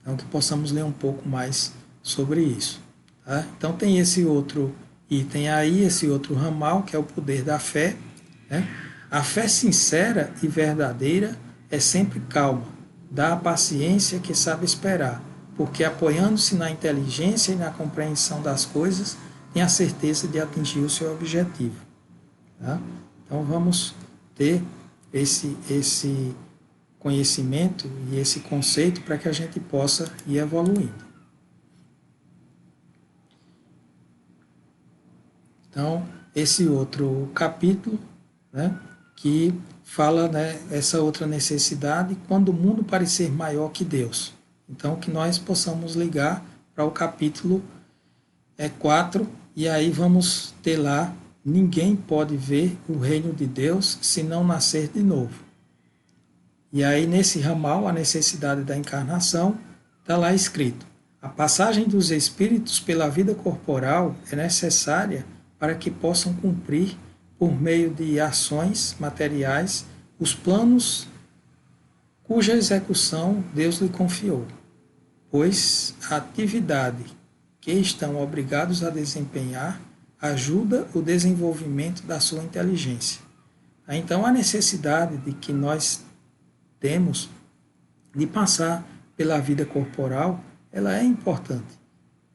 Então, que possamos ler um pouco mais sobre isso. Tá? Então, tem esse outro item aí, esse outro ramal, que é o poder da fé. Né? A fé sincera e verdadeira é sempre calma, dá a paciência que sabe esperar, porque apoiando-se na inteligência e na compreensão das coisas, tem a certeza de atingir o seu objetivo. Tá? Então, vamos ter esse conhecimento e esse conceito para que a gente possa ir evoluindo. Então, esse outro capítulo, né, que fala, né, essa outra necessidade, quando o mundo parecer maior que Deus. Então, que nós possamos ligar para o capítulo 4, e aí vamos ter lá, ninguém pode ver o reino de Deus se não nascer de novo. E aí, nesse ramal, a necessidade da encarnação, está lá escrito: a passagem dos espíritos pela vida corporal é necessária para que possam cumprir, por meio de ações materiais, os planos cuja execução Deus lhe confiou, pois a atividade que estão obrigados a desempenhar ajuda o desenvolvimento da sua inteligência. Então, a necessidade de que nós temos de passar pela vida corporal, ela é importante.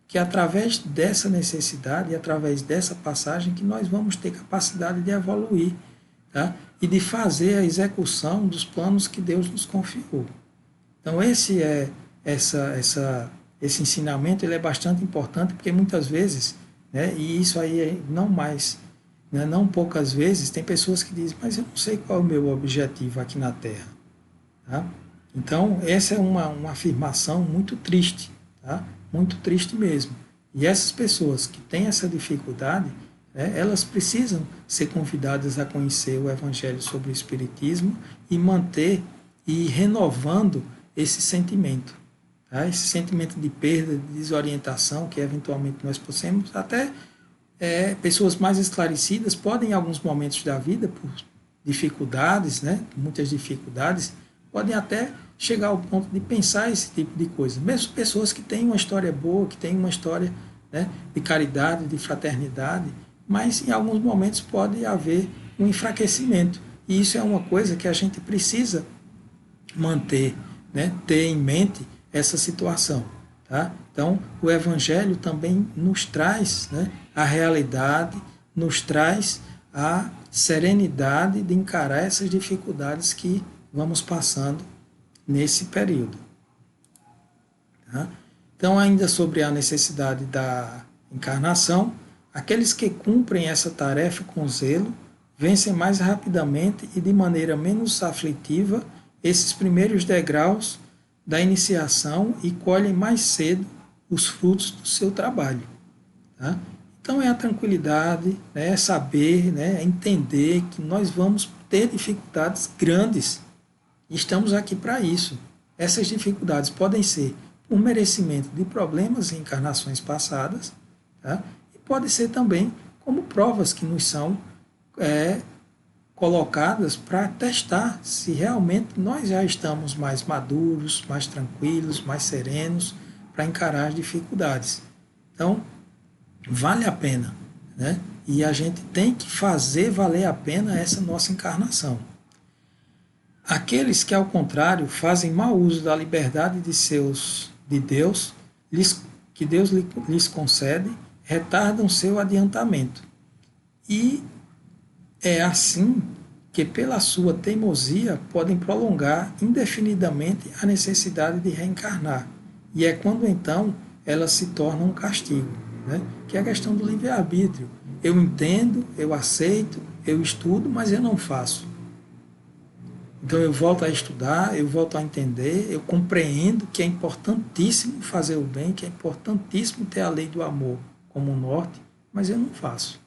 Que através dessa necessidade e através dessa passagem que nós vamos ter capacidade de evoluir, tá? E de fazer a execução dos planos que Deus nos confiou. Então esse ensinamento ele é bastante importante porque muitas vezes, né, e isso aí não mais, né, não poucas vezes, tem pessoas que dizem, mas eu não sei qual é o meu objetivo aqui na Terra. Tá? Então, essa é uma afirmação muito triste, tá? Muito triste mesmo. E essas pessoas que têm essa dificuldade, né, elas precisam ser convidadas a conhecer o Evangelho sobre o Espiritismo e manter e ir renovando esse sentimento. Tá? Esse sentimento de perda, de desorientação que eventualmente nós possamos, até pessoas mais esclarecidas podem em alguns momentos da vida, por dificuldades, né, muitas dificuldades, podem até chegar ao ponto de pensar esse tipo de coisa. Mesmo pessoas que têm uma história boa, que têm uma história, né, de caridade, de fraternidade, mas em alguns momentos pode haver um enfraquecimento. E isso é uma coisa que a gente precisa manter, né, ter em mente essa situação. Tá? Então, o Evangelho também nos traz, né, a realidade, nos traz a serenidade de encarar essas dificuldades que vamos passando nesse período. Tá? Então, ainda sobre a necessidade da encarnação, aqueles que cumprem essa tarefa com zelo vencem mais rapidamente e de maneira menos aflitiva esses primeiros degraus da iniciação e colhem mais cedo os frutos do seu trabalho. Tá? Então é a tranquilidade, né, é saber, né, é entender que nós vamos ter dificuldades grandes. Estamos aqui para isso. Essas dificuldades podem ser por merecimento de problemas em encarnações passadas, tá? E pode ser também como provas que nos são colocadas para testar se realmente nós já estamos mais maduros, mais tranquilos, mais serenos para encarar as dificuldades. Então, vale a pena, né? E a gente tem que fazer valer a pena essa nossa encarnação. Aqueles que, ao contrário, fazem mau uso da liberdade de Deus, que Deus lhes concede, retardam seu adiantamento. E é assim que, pela sua teimosia, podem prolongar indefinidamente a necessidade de reencarnar. E é quando então ela se torna um castigo, né? Que é a questão do livre-arbítrio. Eu entendo, eu aceito, eu estudo, mas eu não faço. Então eu volto a estudar, eu volto a entender, eu compreendo que é importantíssimo fazer o bem, que é importantíssimo ter a lei do amor como norte, mas eu não faço.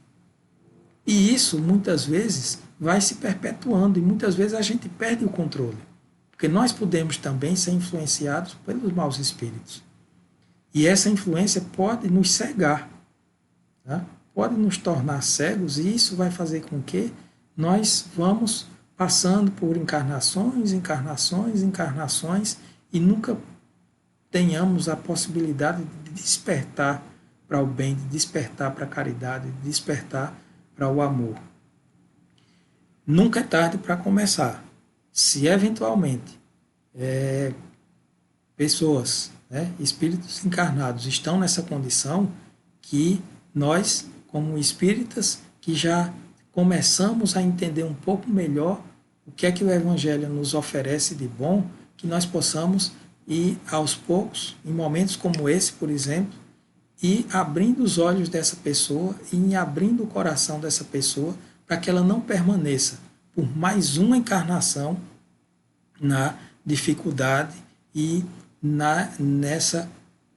E isso, muitas vezes, vai se perpetuando e muitas vezes a gente perde o controle. Porque nós podemos também ser influenciados pelos maus espíritos. E essa influência pode nos cegar, tá? Pode nos tornar cegos e isso vai fazer com que nós vamos passando por encarnações, encarnações, encarnações e nunca tenhamos a possibilidade de despertar para o bem, de despertar para a caridade, de despertar para o amor. Nunca é tarde para começar. Se eventualmente pessoas, né, espíritos encarnados estão nessa condição, que nós, como espíritas, que já começamos a entender um pouco melhor o que é que o Evangelho nos oferece de bom, que nós possamos ir aos poucos, em momentos como esse, por exemplo, e abrindo os olhos dessa pessoa e abrindo o coração dessa pessoa para que ela não permaneça por mais uma encarnação na dificuldade e nessa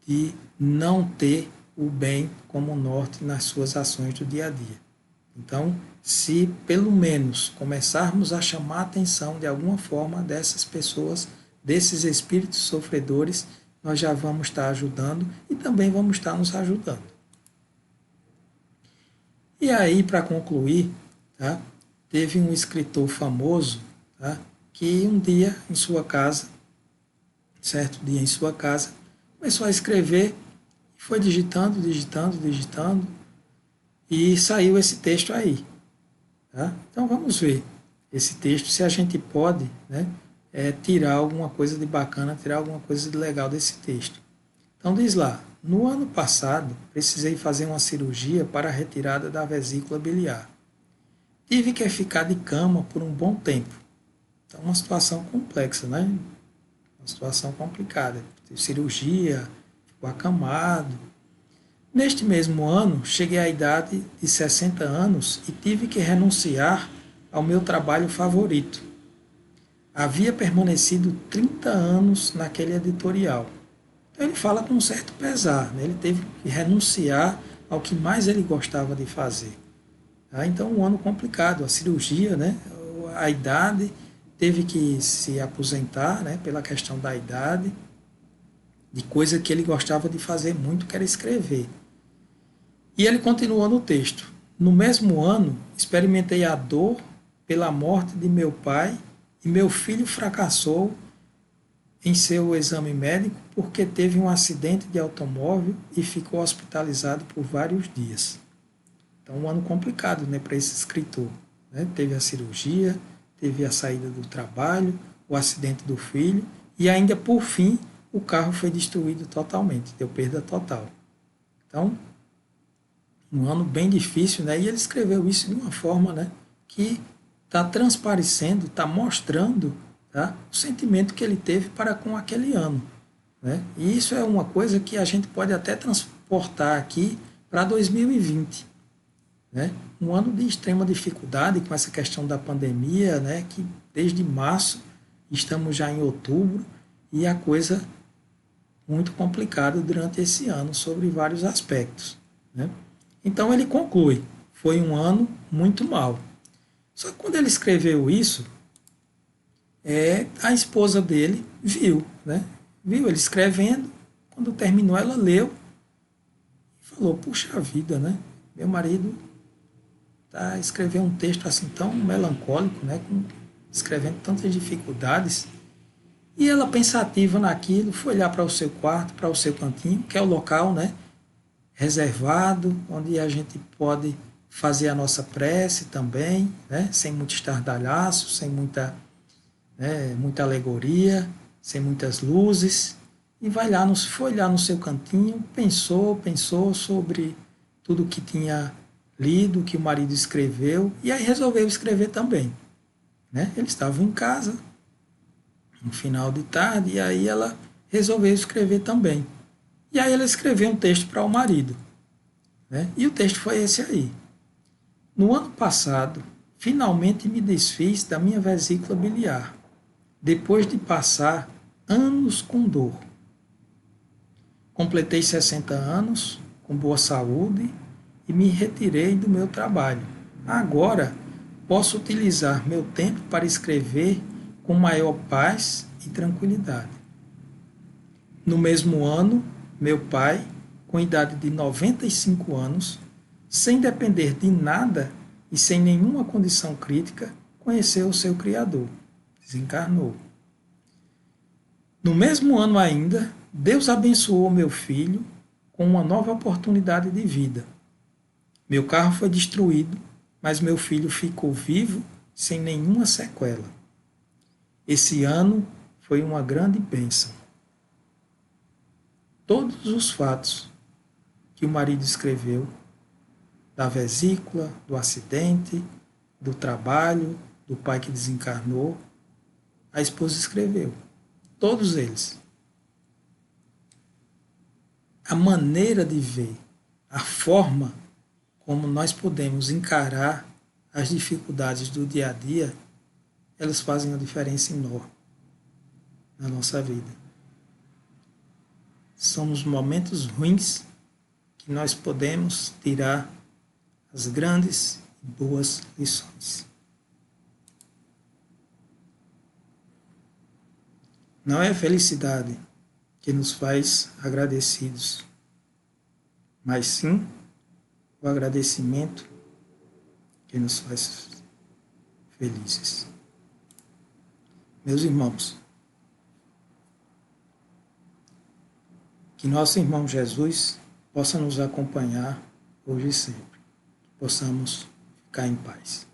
de não ter o bem como norte nas suas ações do dia a dia. Então, se pelo menos começarmos a chamar a atenção de alguma forma dessas pessoas, desses espíritos sofredores, nós já vamos estar ajudando e também vamos estar nos ajudando. E aí, para concluir, tá, teve um escritor famoso, tá, que um dia em sua casa, certo dia em sua casa, começou a escrever, foi digitando, e saiu esse texto aí. Tá? Então vamos ver esse texto, se a gente pode, né, tirar alguma coisa de bacana, tirar alguma coisa de legal desse texto. Então diz lá: no ano passado precisei fazer uma cirurgia para a retirada da vesícula biliar. Tive que ficar de cama por um bom tempo. Então uma situação complexa, né? Uma situação complicada. Teve cirurgia, ficou acamado. Neste mesmo ano, cheguei à idade de 60 anos e tive que renunciar ao meu trabalho favorito. Havia permanecido 30 anos naquele editorial. Então ele fala com um certo pesar, né? Ele teve que renunciar ao que mais ele gostava de fazer. Tá? Então, um ano complicado, a cirurgia, né? A idade, teve que se aposentar, né? Pela questão da idade, de coisa que ele gostava de fazer muito, que era escrever. E ele continua no texto: no mesmo ano, experimentei a dor pela morte de meu pai e meu filho fracassou em seu exame médico porque teve um acidente de automóvel e ficou hospitalizado por vários dias. Então, um ano complicado, né, para esse escritor. Né? Teve a cirurgia, teve a saída do trabalho, o acidente do filho e ainda, por fim, o carro foi destruído totalmente, deu perda total. Então, um ano bem difícil, né? E ele escreveu isso de uma forma, né, que está transparecendo, está mostrando, tá, o sentimento que ele teve para com aquele ano. Né? E isso é uma coisa que a gente pode até transportar aqui para 2020. Né? Um ano de extrema dificuldade com essa questão da pandemia, né? Que desde março estamos já em outubro e a coisa muito complicada durante esse ano sobre vários aspectos. Né? Então ele conclui, foi um ano muito mau. Só que quando ele escreveu isso, a esposa dele viu, né? Viu ele escrevendo, quando terminou ela leu e falou, puxa vida, né? Meu marido tá escrevendo um texto assim tão melancólico, né? Escrevendo tantas dificuldades. E ela, pensativa naquilo, foi olhar para o seu quarto, para o seu cantinho, que é o local, né, reservado, onde a gente pode fazer a nossa prece também, né, sem muito estardalhaço, sem muita, né, muita alegoria, sem muitas luzes. E foi lá no seu cantinho, pensou sobre tudo que tinha lido, que o marido escreveu, e aí resolveu escrever também. Né? Eles estavam em casa, no final de tarde, e aí ela resolveu escrever também. E aí ela escreveu um texto para o marido. Né? E o texto foi esse aí. No ano passado, finalmente me desfiz da minha vesícula biliar, depois de passar anos com dor. Completei 60 anos, com boa saúde, e me retirei do meu trabalho. Agora posso utilizar meu tempo para escrever com maior paz e tranquilidade. No mesmo ano, meu pai, com idade de 95 anos, sem depender de nada e sem nenhuma condição crítica, conheceu o seu Criador, desencarnou. No mesmo ano ainda, Deus abençoou meu filho com uma nova oportunidade de vida. Meu carro foi destruído, mas meu filho ficou vivo sem nenhuma sequela. Esse ano foi uma grande bênção. Todos os fatos que o marido escreveu, da vesícula, do acidente, do trabalho, do pai que desencarnou, a esposa escreveu. Todos eles. A maneira de ver, a forma como nós podemos encarar as dificuldades do dia a dia, elas fazem uma diferença enorme na nossa vida. São nos momentos ruins que nós podemos tirar as grandes e boas lições. Não é a felicidade que nos faz agradecidos, mas sim o agradecimento que nos faz felizes. Meus irmãos, que nosso irmão Jesus possa nos acompanhar hoje e sempre. Possamos ficar em paz.